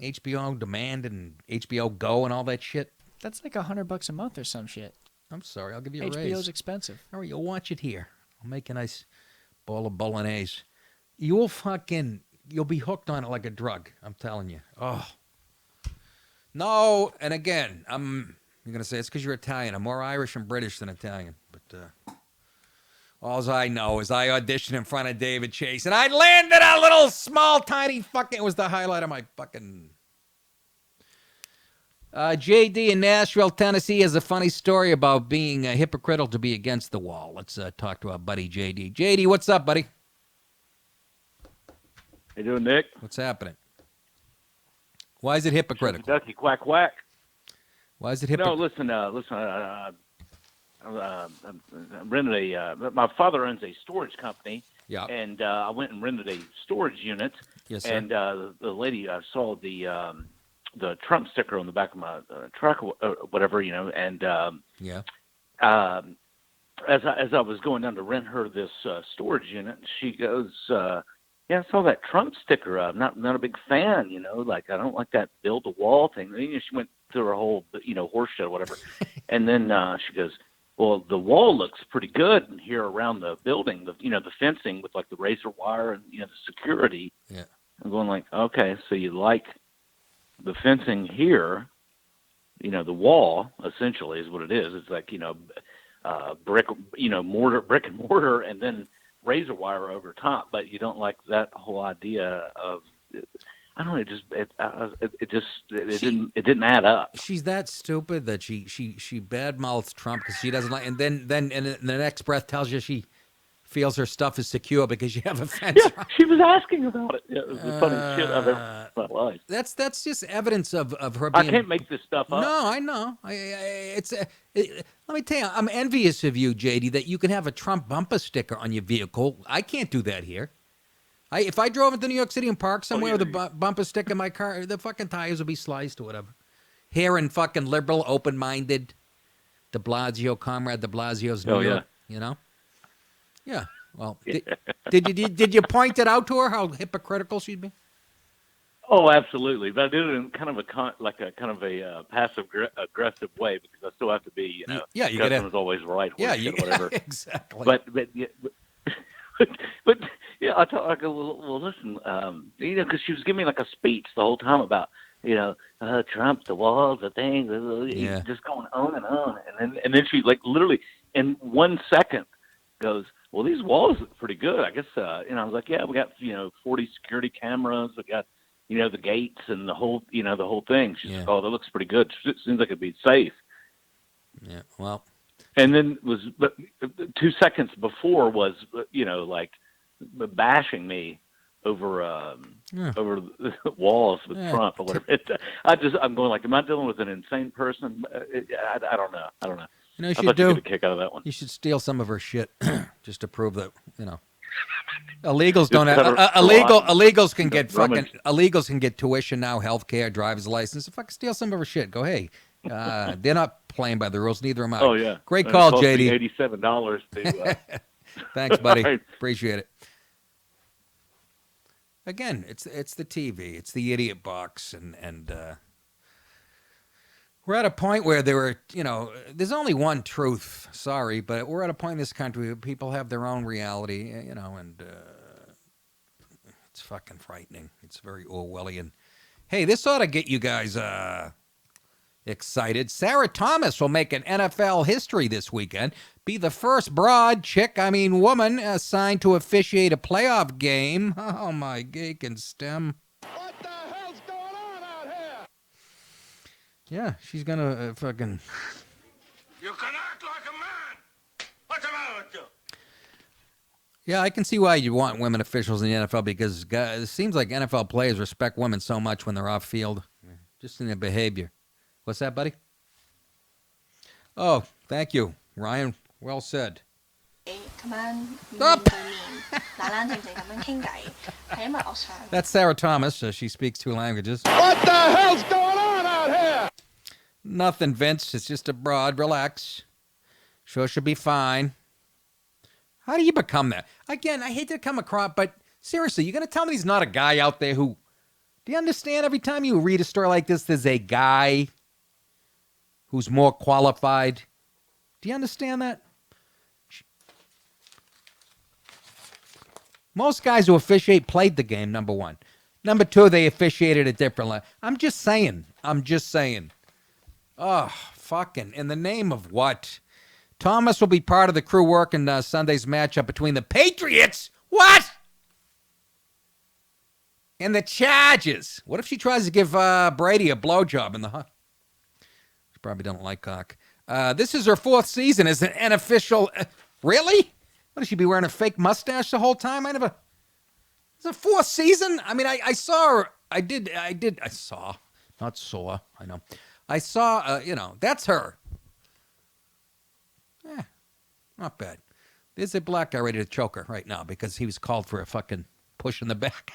HBO Demand and HBO Go and all that shit? That's like $100 a month or some shit. I'm sorry, I'll give you a raise. HBO's expensive. All right, you'll watch it here. I'll make a nice bowl of bolognese. You'll fucking you'll be hooked on it like a drug. I'm telling you. Oh. No, and again, you're going to say it's because you're Italian. I'm more Irish and British than Italian. But all I know is I auditioned in front of David Chase, and I landed a little small, tiny fucking... It was the highlight of my fucking... JD in Nashville, Tennessee has a funny story about being hypocritical to be against the wall. Let's talk to our buddy JD. JD, what's up, buddy? How you doing, Nick? What's happening? Why is it hypocritical? Ducky, quack, quack. Why is it No, hypocritical? listen. I rented my father owns a storage company. Yeah. And I went and rented a storage unit. Yes, sir. And the lady, I saw the Trump sticker on the back of my truck, or whatever, and yeah. As I was going down to rent her this storage unit, she goes, "Yeah, I saw that Trump sticker. I'm not a big fan, like I don't like that build a wall thing." She went through her whole, horse show, whatever, and then she goes, "Well, the wall looks pretty good in here around the building, the fencing with like the razor wire and the security." Yeah. I'm going like, okay, so you like the fencing here, the wall essentially is what it is. It's like, brick and mortar, and then razor wire over top. But you don't like that whole idea of, I don't know. It didn't add up. She's that stupid that she badmouths Trump because she doesn't like, and then in the next breath tells you she feels her stuff is secure because you have a fence. Yeah, she was asking about it. Yeah, it was the funniest shit I've ever in my life. That's just evidence of her being... I can't make this stuff up. No, I know. Let me tell you, I'm envious of you, JD, that you can have a Trump bumper sticker on your vehicle. I can't do that here. If I drove into New York City and parked somewhere with a bumper sticker in my car, the fucking tires would be sliced or whatever. Here in fucking liberal, open-minded, de Blasio, Comrade de Blasio's New York, Yeah. Well, did you point it out to her how hypocritical she'd be? Oh, absolutely. But I did it in kind of a passive aggressive way because I still have to be, yeah, you customer's always right. Yeah, whatever. Exactly. But yeah, I go, well, listen, because she was giving me like a speech the whole time about, Trump, the walls, the things, just going on, and then she like literally in 1 second goes, "Well, these walls look pretty good. I guess." I was like, "Yeah, we got 40 security cameras. We got the gates and the whole the whole thing." She's like, "Oh, that looks pretty good. It seems like it'd be safe." Yeah. Well. And then but 2 seconds before was like bashing me over the walls with Trump or whatever. I'm going like, am I dealing with an insane person? I don't know. I You thought you get a kick out of that one. You should steal some of her shit just to prove that illegals don't have illegals can get illegals can get tuition now, healthcare, driver's license. Fuck, steal some of her shit. Go, hey, they're not playing by the rules. Neither am I. Oh yeah, great call, JD. $87 to. Thanks, buddy. Right. Appreciate it. Again, it's the TV, it's the idiot box, and we're at a point where there's only one truth. Sorry, but we're at a point in this country where people have their own reality, and it's fucking frightening. It's very Orwellian. Hey, this ought to get you guys excited. Sarah Thomas will make an NFL history this weekend. Be the first woman assigned to officiate a playoff game. Oh, my geek and stem. What the hell's going on out here? Yeah, she's going to fucking... You can act like a man. What's the matter with you? Yeah, I can see why you want women officials in the NFL because it seems like NFL players respect women so much when they're off field, just in their behavior. What's that, buddy? Oh, thank you, Ryan. Well said. Stop! That's Sarah Thomas. She speaks 2 languages. What the hell's going on out here? Nothing, Vince. It's just a broad. Relax. Sure, she'll be fine. How do you become that? Again, I hate to come across, but seriously, you're going to tell me there's not a guy out there who... Do you understand every time you read a story like this, there's a guy who's more qualified? Do you understand that? Most guys who officiate played the game, number one. Number two, they officiated it differently. I'm just saying. Oh, fucking, in the name of what? Thomas will be part of the crew working Sunday's matchup between the Patriots. What? And the Chargers. What if she tries to give Brady a blowjob in the hunt? She probably don't like cock. This is her 4th season as an official. Really? What, does she be wearing a fake mustache the whole time? It's a 4th season? I mean, I saw her. I saw. Not saw. I know. I saw, that's her. Not bad. There's a black guy ready to choke her right now because he was called for a fucking push in the back.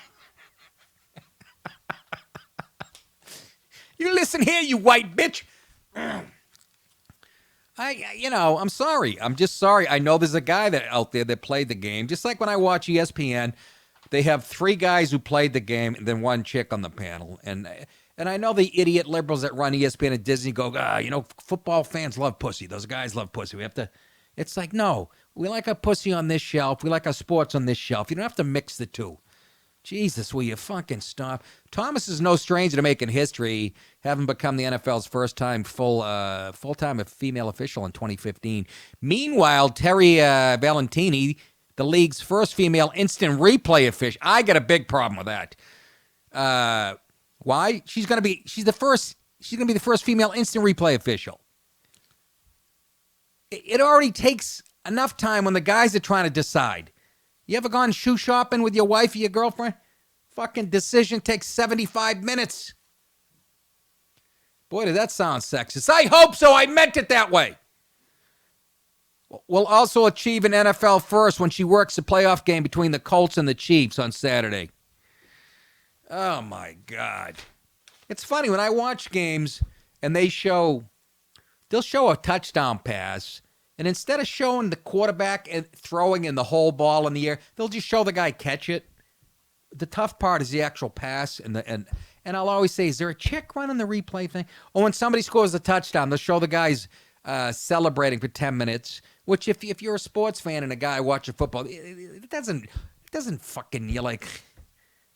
You listen here, you white bitch. I'm sorry. I'm just sorry. I know there's a guy out there that played the game. Just like when I watch ESPN, they have 3 guys who played the game and then 1 chick on the panel. And I know the idiot liberals that run ESPN and Disney go, football fans love pussy. Those guys love pussy. We have to. It's like, no, we like our pussy on this shelf. We like our sports on this shelf. You don't have to mix the two. Jesus, will you fucking stop? Thomas is no stranger to making history, having become the NFL's first-time full-time female official in 2015. Meanwhile, Terry Valentini, the league's first female instant replay official. I got a big problem with that. Why? She's gonna be the first female instant replay official. It already takes enough time when the guys are trying to decide. You ever gone shoe shopping with your wife or your girlfriend? Fucking decision takes 75 minutes. Boy, did that sound sexist. I hope so. I meant it that way. We'll also achieve an NFL first when she works a playoff game between the Colts and the Chiefs on Saturday. Oh, my God. It's funny when I watch games and they'll show a touchdown pass, and instead of showing the quarterback and throwing in the whole ball in the air, they'll just show the guy catch it. The tough part is the actual pass, and I'll always say, is there a chick running the replay thing? Or when somebody scores a touchdown, they'll show the guys celebrating for 10 minutes, which if you're a sports fan and a guy watching football, it doesn't fucking, you're like,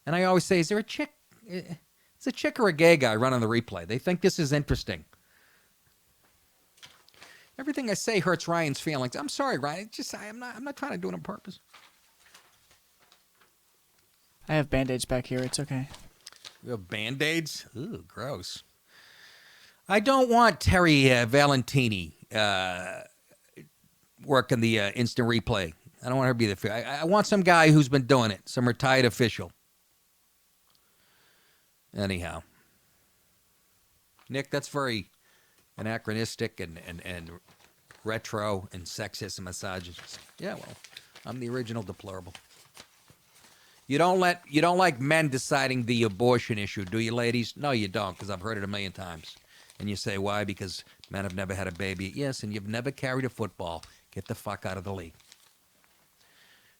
and I always say, is there a chick? It's a chick or a gay guy running the replay. They think this is interesting. Everything I say hurts Ryan's feelings. I'm sorry, Ryan. I'm not trying to do it on purpose. I have Band-Aids back here. It's okay. You have Band-Aids? Ooh, gross. I don't want Terry Valentini working the instant replay. I don't want her to be the. I want some guy who's been doing it, some retired official. Anyhow, Nick, that's very anachronistic and retro and sexist and misogynist. Yeah, well, I'm the original deplorable. You don't like men deciding the abortion issue, do you, ladies? No, you don't, because I've heard it a million times. And you say, why? Because men have never had a baby. Yes, and you've never carried a football. Get the fuck out of the league.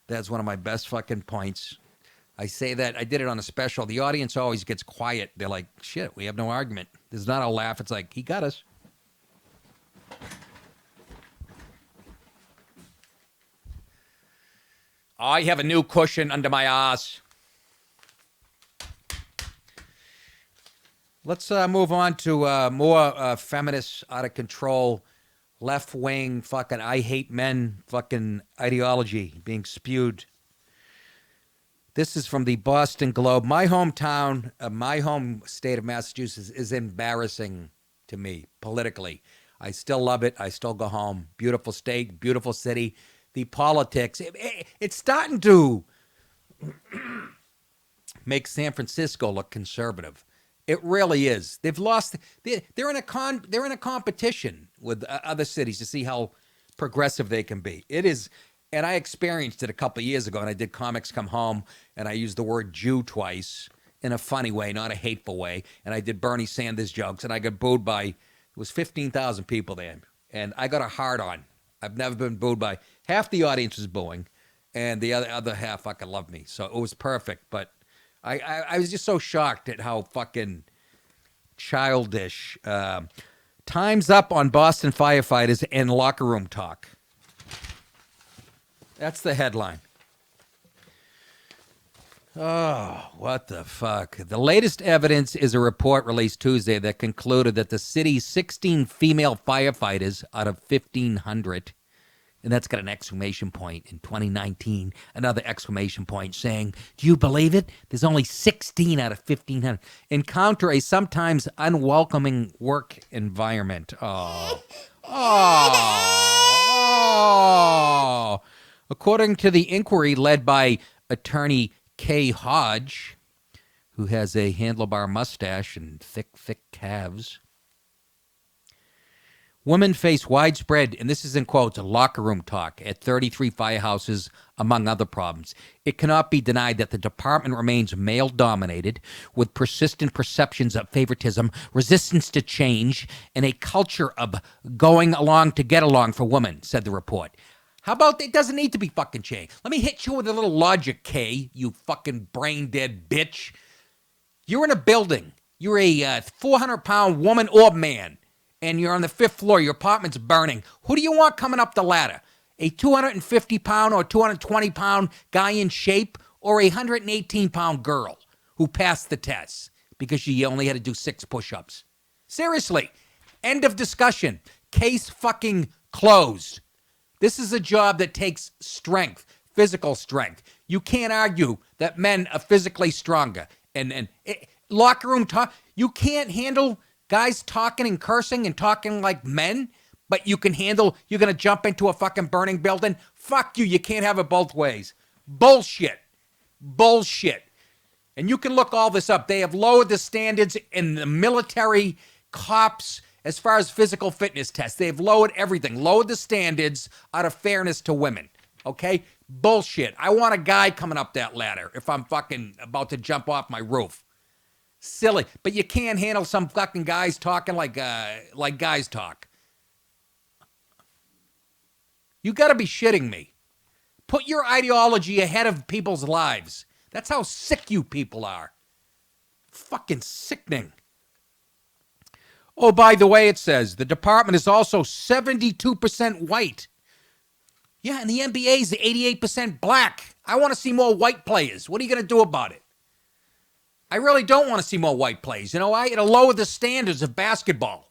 That's one of my best fucking points. I say that. I did it on a special. The audience always gets quiet. They're like, shit, we have no argument. There's not a laugh. It's like, he got us. I have a new cushion under my ass. Let's move on to more feminist, out of control, left-wing, fucking I hate men fucking ideology being spewed. This is from the Boston Globe. My hometown, my home state of Massachusetts is embarrassing to me politically. I still love it. I still go home. Beautiful state, beautiful city. The politics, it's starting to make San Francisco look conservative. It really is. They've lost. They're in a competition with other cities to see how progressive they can be. It is, and I experienced it a couple of years ago. And I did Comics Come Home, and I used the word Jew twice in a funny way, not a hateful way. And I did Bernie Sanders jokes, and I got booed by. It was 15,000 people there, and I got a hard on. I've never been booed by. Half the audience was booing, and the other half fucking loved me. So it was perfect. But I was just so shocked at how fucking childish. Time's up on Boston firefighters and locker room talk. That's the headline. Oh, what the fuck. The latest evidence is a report released Tuesday that concluded that the city's 16 female firefighters out of 1,500, and that's got an exclamation point in 2019, another exclamation point saying, do you believe it? There's only 16 out of 1,500. Encounter a sometimes unwelcoming work environment. Oh. Oh. According to the inquiry led by attorney Kay Hodge, who has a handlebar mustache and thick calves, women face widespread, and this is in quotes, locker room talk at 33 firehouses, among other problems. It cannot be denied that the department remains male-dominated, with persistent perceptions of favoritism, resistance to change, and a culture of going along to get along for women, said the report. How about it doesn't need to be fucking changed? Let me hit you with a little logic, Kay, you fucking brain-dead bitch. You're in a building. You're a 400-pound woman or man, and you're on the 5th floor. Your apartment's burning. Who do you want coming up the ladder? A 250-pound or 220-pound guy in shape, or a 118-pound girl who passed the test because she only had to do 6 push-ups? Seriously. End of discussion. Case fucking closed. This is a job that takes strength, physical strength. You can't argue that men are physically stronger. And locker room talk, you can't handle guys talking and cursing and talking like men, but you can handle, you're going to jump into a fucking burning building? Fuck you, you can't have it both ways. Bullshit. Bullshit. And you can look all this up. They have lowered the standards in the military, cops, as far as physical fitness tests. They've lowered everything. Lowered the standards out of fairness to women. Okay? Bullshit. I want a guy coming up that ladder if I'm fucking about to jump off my roof. Silly. But you can't handle some fucking guys talking like guys talk. You gotta be shitting me. Put your ideology ahead of people's lives. That's how sick you people are. Fucking sickening. Oh, by the way, it says the department is also 72% white. Yeah, and the NBA is 88% black. I want to see more white players. What are you going to do about it? I really don't want to see more white players. You know why? It'll lower the standards of basketball.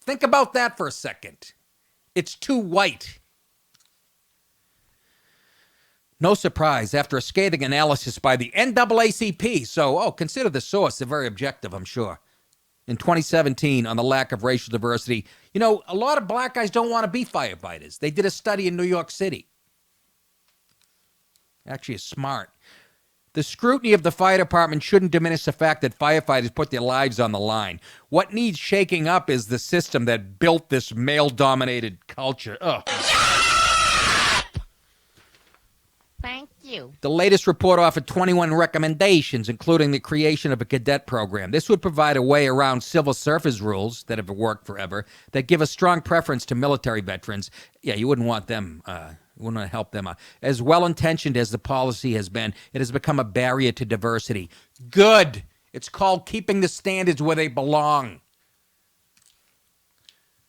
Think about that for a second. It's too white. No surprise, after a scathing analysis by the NAACP. So, consider the source. They're very objective, I'm sure. In 2017, on the lack of racial diversity, you know, a lot of black guys don't want to be firefighters. They did a study in New York City. Actually, it's smart. The scrutiny of the fire department shouldn't diminish the fact that firefighters put their lives on the line. What needs shaking up is the system that built this male-dominated culture. Ugh. Thank you. The latest report offered 21 recommendations, including the creation of a cadet program. This would provide a way around civil service rules that have worked forever that give a strong preference to military veterans. Yeah, you wouldn't want them, you wouldn't want to help them. As well-intentioned as the policy has been, it has become a barrier to diversity. Good. It's called keeping the standards where they belong.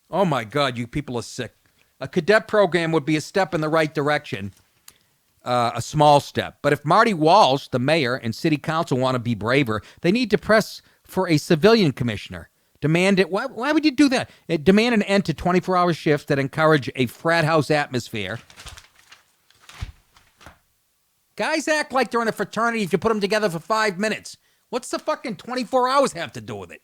Oh, my God, you people are sick. A cadet program would be a step in the right direction. A small step. But if Marty Walsh, the mayor, and city council want to be braver, they need to press for a civilian commissioner. Demand it. Why would you do that? Demand an end to 24-hour shifts that encourage a frat house atmosphere. Guys act like they're in a fraternity if you put them together for 5 minutes. What's the fucking 24 hours have to do with it?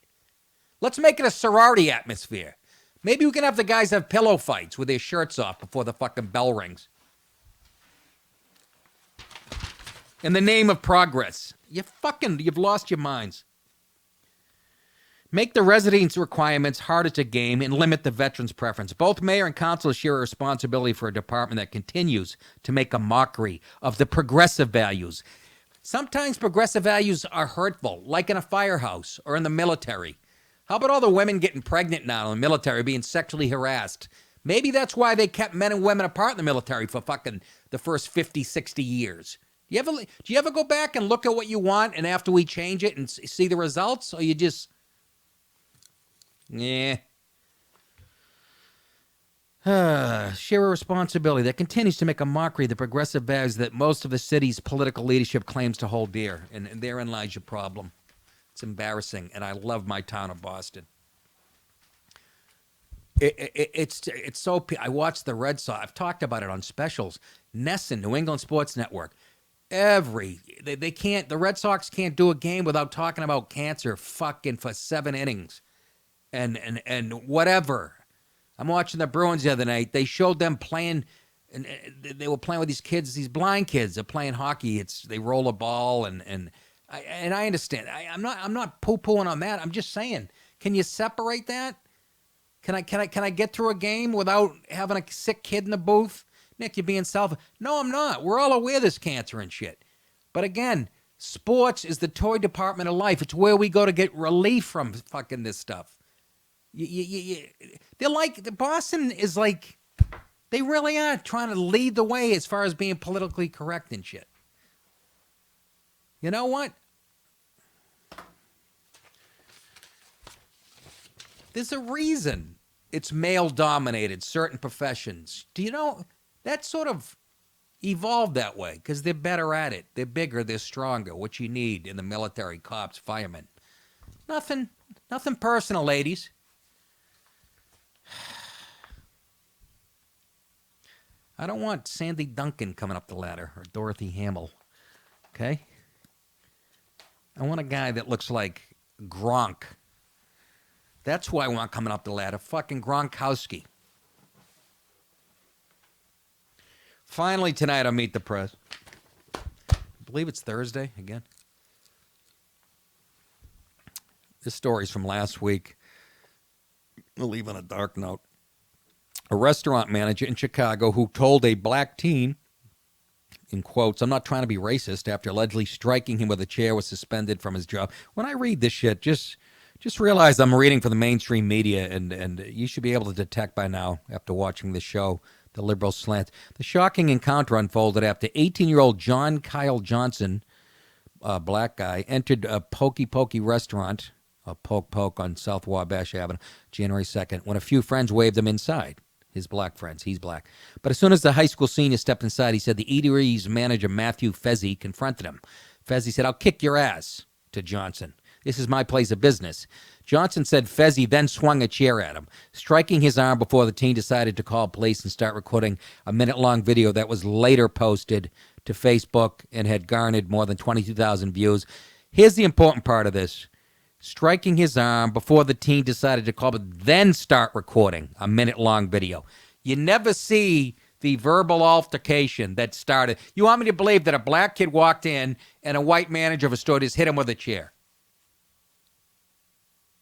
Let's make it a sorority atmosphere. Maybe we can have the guys have pillow fights with their shirts off before the fucking bell rings. In the name of progress. You've lost your minds. Make the residence requirements harder to game and limit the veterans' preference. Both mayor and council share a responsibility for a department that continues to make a mockery of the progressive values. Sometimes progressive values are hurtful, like in a firehouse or in the military. How about all the women getting pregnant now in the military, being sexually harassed? Maybe that's why they kept men and women apart in the military for fucking the first 50, 60 years. Do you ever go back and look at what you want and after we change it and see the results? Or you just... Yeah. Share a responsibility that continues to make a mockery of the progressive values that most of the city's political leadership claims to hold dear. And therein lies your problem. It's embarrassing, and I love my town of Boston. It's so. I watched the Red Sox. I've talked about it on specials. Nesson, New England Sports Network. They can't. The Red Sox can't do a game without talking about cancer. Fucking for 7 innings, and whatever. I'm watching the Bruins the other night. They showed them playing, and they were playing with these kids, these blind kids. They're playing hockey. They roll a ball, and I understand. I'm not poo-pooing on that. I'm just saying, can you separate that? Can I get through a game without having a sick kid in the booth? Nick, you're being selfish. No, I'm not. We're all aware there's cancer and shit. But again, sports is the toy department of life. It's where we go to get relief from fucking this stuff. They're like, Boston is like, they really are trying to lead the way as far as being politically correct and shit. You know what? There's a reason it's male-dominated, certain professions. Do you know, that sort of evolved that way because they're better at it. They're bigger, they're stronger, what you need in the military, cops, firemen. Nothing personal, ladies. I don't want Sandy Duncan coming up the ladder or Dorothy Hamill, okay? I want a guy that looks like Gronk. That's who I want coming up the ladder. Fucking Gronkowski. Finally tonight on Meet the Press. I believe it's Thursday again. This story's from last week. We'll leave on a dark note. A restaurant manager in Chicago who told a black teen, in quotes, "I'm not trying to be racist," after allegedly striking him with a chair, was suspended from his job. When I read this shit, just realize I'm reading for the mainstream media, and you should be able to detect by now, after watching this show, the liberal slant. The shocking encounter unfolded after 18-year-old John Kyle Johnson, a black guy, entered a Pokey Pokey restaurant, a Poke Poke on South Wabash Avenue, January 2nd, when a few friends waved him inside. His black friends. He's black. But as soon as the high school senior stepped inside, he said the eatery's manager, Matthew Fezzi, confronted him. Fezzi said, "I'll kick your ass," to Johnson. "This is my place of business." Johnson said Fezzi then swung a chair at him, striking his arm before the teen decided to call police and start recording a minute-long video that was later posted to Facebook and had garnered more than 22,000 views. Here's the important part of this. Striking his arm before the teen decided to call, but then start recording a minute-long video. You never see the verbal altercation that started. You want me to believe that a black kid walked in and a white manager of a store just hit him with a chair?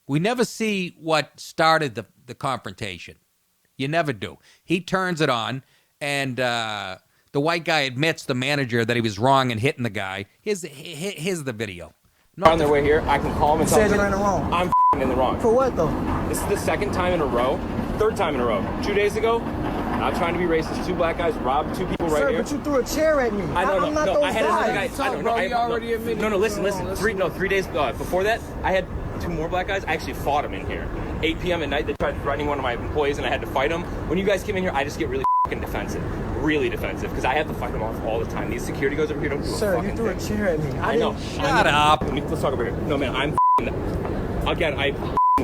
We never see what started the confrontation. You never do. He turns it on, and the white guy admits, the manager, that he was wrong in hitting the guy. Here's the video. On their way here, I can call them and tell them they're in the wrong. I'm in the wrong. For what, though? This is the second time in a row, third time in a row. 2 days ago, not trying to be racist, 2 black guys robbed 2 people right here. Sir, but you threw a chair at me. I'm not those I had another guy. guys. I don't know. Bro, you already admitted. No, listen. 3 days before that, I had 2 more black guys. I actually fought them in here. 8 p.m. at night, they tried threatening one of my employees, and I had to fight them. When you guys came in here, I just get really defensive. Really defensive, because I have to fight them off all the time. These security guards over here don't do a fucking thing. Sir, you threw a chair at me. I know. Shut up. Let's talk over here. No, man, I'm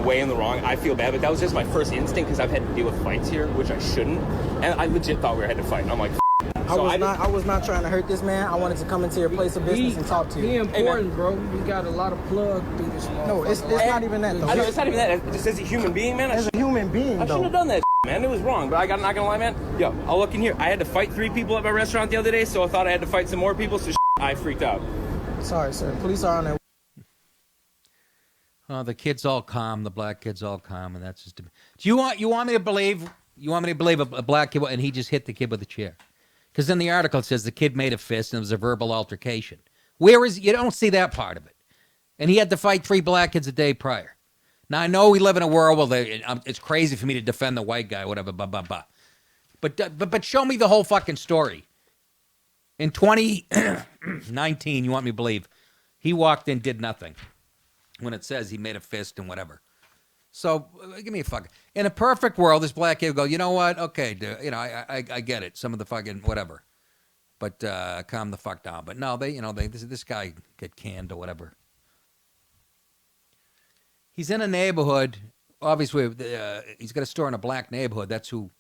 way in the wrong. I feel bad, but that was just my first instinct because I've had to deal with fights here, which I shouldn't. And I legit thought we had to fight. And I'm like, I was not trying to hurt this man. I wanted to come into your place of business and talk to you. He important, bro. We got a lot of plug through this. No, it's not even that, though. I know, it's not even that. Just as a human being, man. As a human being, I shouldn't have done that, man. It was wrong, but not gonna lie, man. Yo, I'll look in here. I had to fight 3 people at my restaurant the other day, so I thought I had to fight some more people, so I freaked out. Sorry, sir. Police are on their the kid's all calm, the black kid's all calm, and that's just. Do you want me to believe? You want me to believe a black kid and he just hit the kid with a chair? Because in the article it says the kid made a fist and it was a verbal altercation. You don't see that part of it. And he had to fight 3 black kids a day prior. Now I know we live in a world where it's crazy for me to defend the white guy, whatever, blah blah blah. But show me the whole fucking story. In 2019, you want me to believe, he walked in, did nothing. When it says he made a fist and whatever. So give me a fuck. In a perfect world, this black kid would go, you know what? Okay, dude, you know, I get it. Some of the fucking whatever, but calm the fuck down. But no, this guy get canned or whatever. He's in a neighborhood. Obviously, he's got a store in a black neighborhood. That's who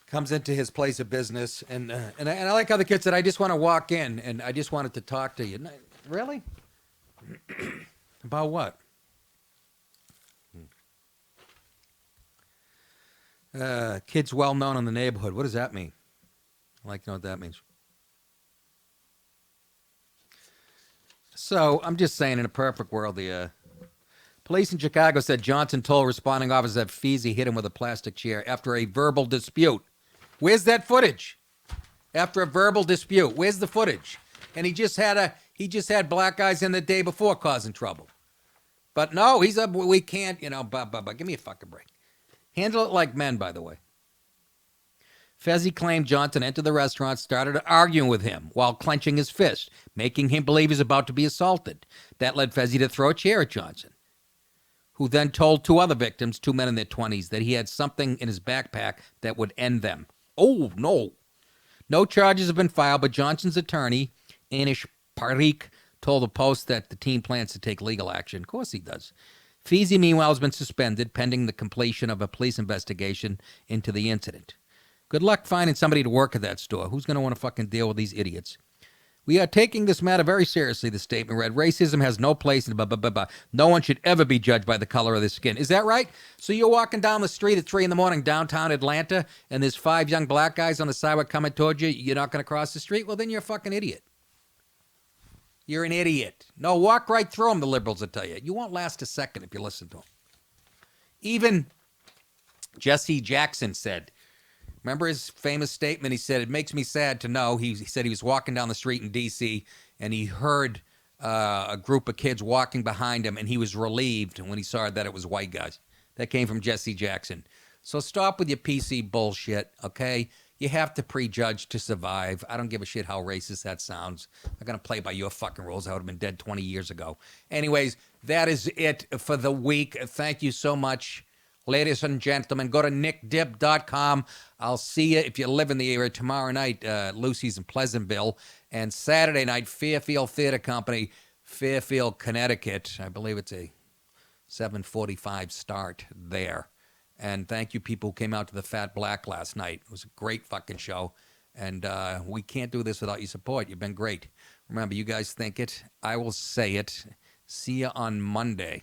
comes into his place of business. And I like how the kid said, I just want to walk in and I just wanted to talk to you. Really? About what? Kid's well known in the neighborhood. What does that mean? I'd like to know what that means. So I'm just saying, in a perfect world, the police in Chicago said Johnson told responding officers that Feezy hit him with a plastic chair after a verbal dispute. Where's that footage? After a verbal dispute, where's the footage? And he just had black guys in the day before causing trouble. But no, we can't, give me a fucking break. Handle it like men, by the way. Fezzi claimed Johnson entered the restaurant, started arguing with him while clenching his fist, making him believe he's about to be assaulted. That led Fezzi to throw a chair at Johnson, who then told two other victims, two men in their 20s, that he had something in his backpack that would end them. Oh, no. No charges have been filed, but Johnson's attorney, Anish Parikh, told the Post that the team plans to take legal action. Of course he does. Feezy, meanwhile, has been suspended pending the completion of a police investigation into the incident. Good luck finding somebody to work at that store. Who's going to want to fucking deal with these idiots? We are taking this matter very seriously, the statement read. Racism has no place in blah, blah, blah, blah. No one should ever be judged by the color of their skin. Is that right? So you're walking down the street at 3 a.m. downtown Atlanta, and there's 5 young black guys on the sidewalk coming towards you. You're not going to cross the street? Well, then you're a fucking idiot. You're an idiot. No, walk right through them, the liberals will tell you. You won't last a second if you listen to them. Even Jesse Jackson said, remember his famous statement? He said, it makes me sad to know. He said he was walking down the street in D.C. and he heard a group of kids walking behind him, and he was relieved when he saw that it was white guys. That came from Jesse Jackson. So stop with your PC bullshit, okay? You have to prejudge to survive. I don't give a shit how racist that sounds. I'm going to play by your fucking rules. I would have been dead 20 years ago. Anyways, that is it for the week. Thank you so much, ladies and gentlemen. Go to nickdip.com. I'll see you if you live in the area tomorrow night. Lucy's in Pleasantville. And Saturday night, Fairfield Theater Company, Fairfield, Connecticut. I believe it's a 7:45 start there. And thank you, people who came out to the Fat Black last night. It was a great fucking show. And we can't do this without your support. You've been great. Remember, you guys think it. I will say it. See you on Monday.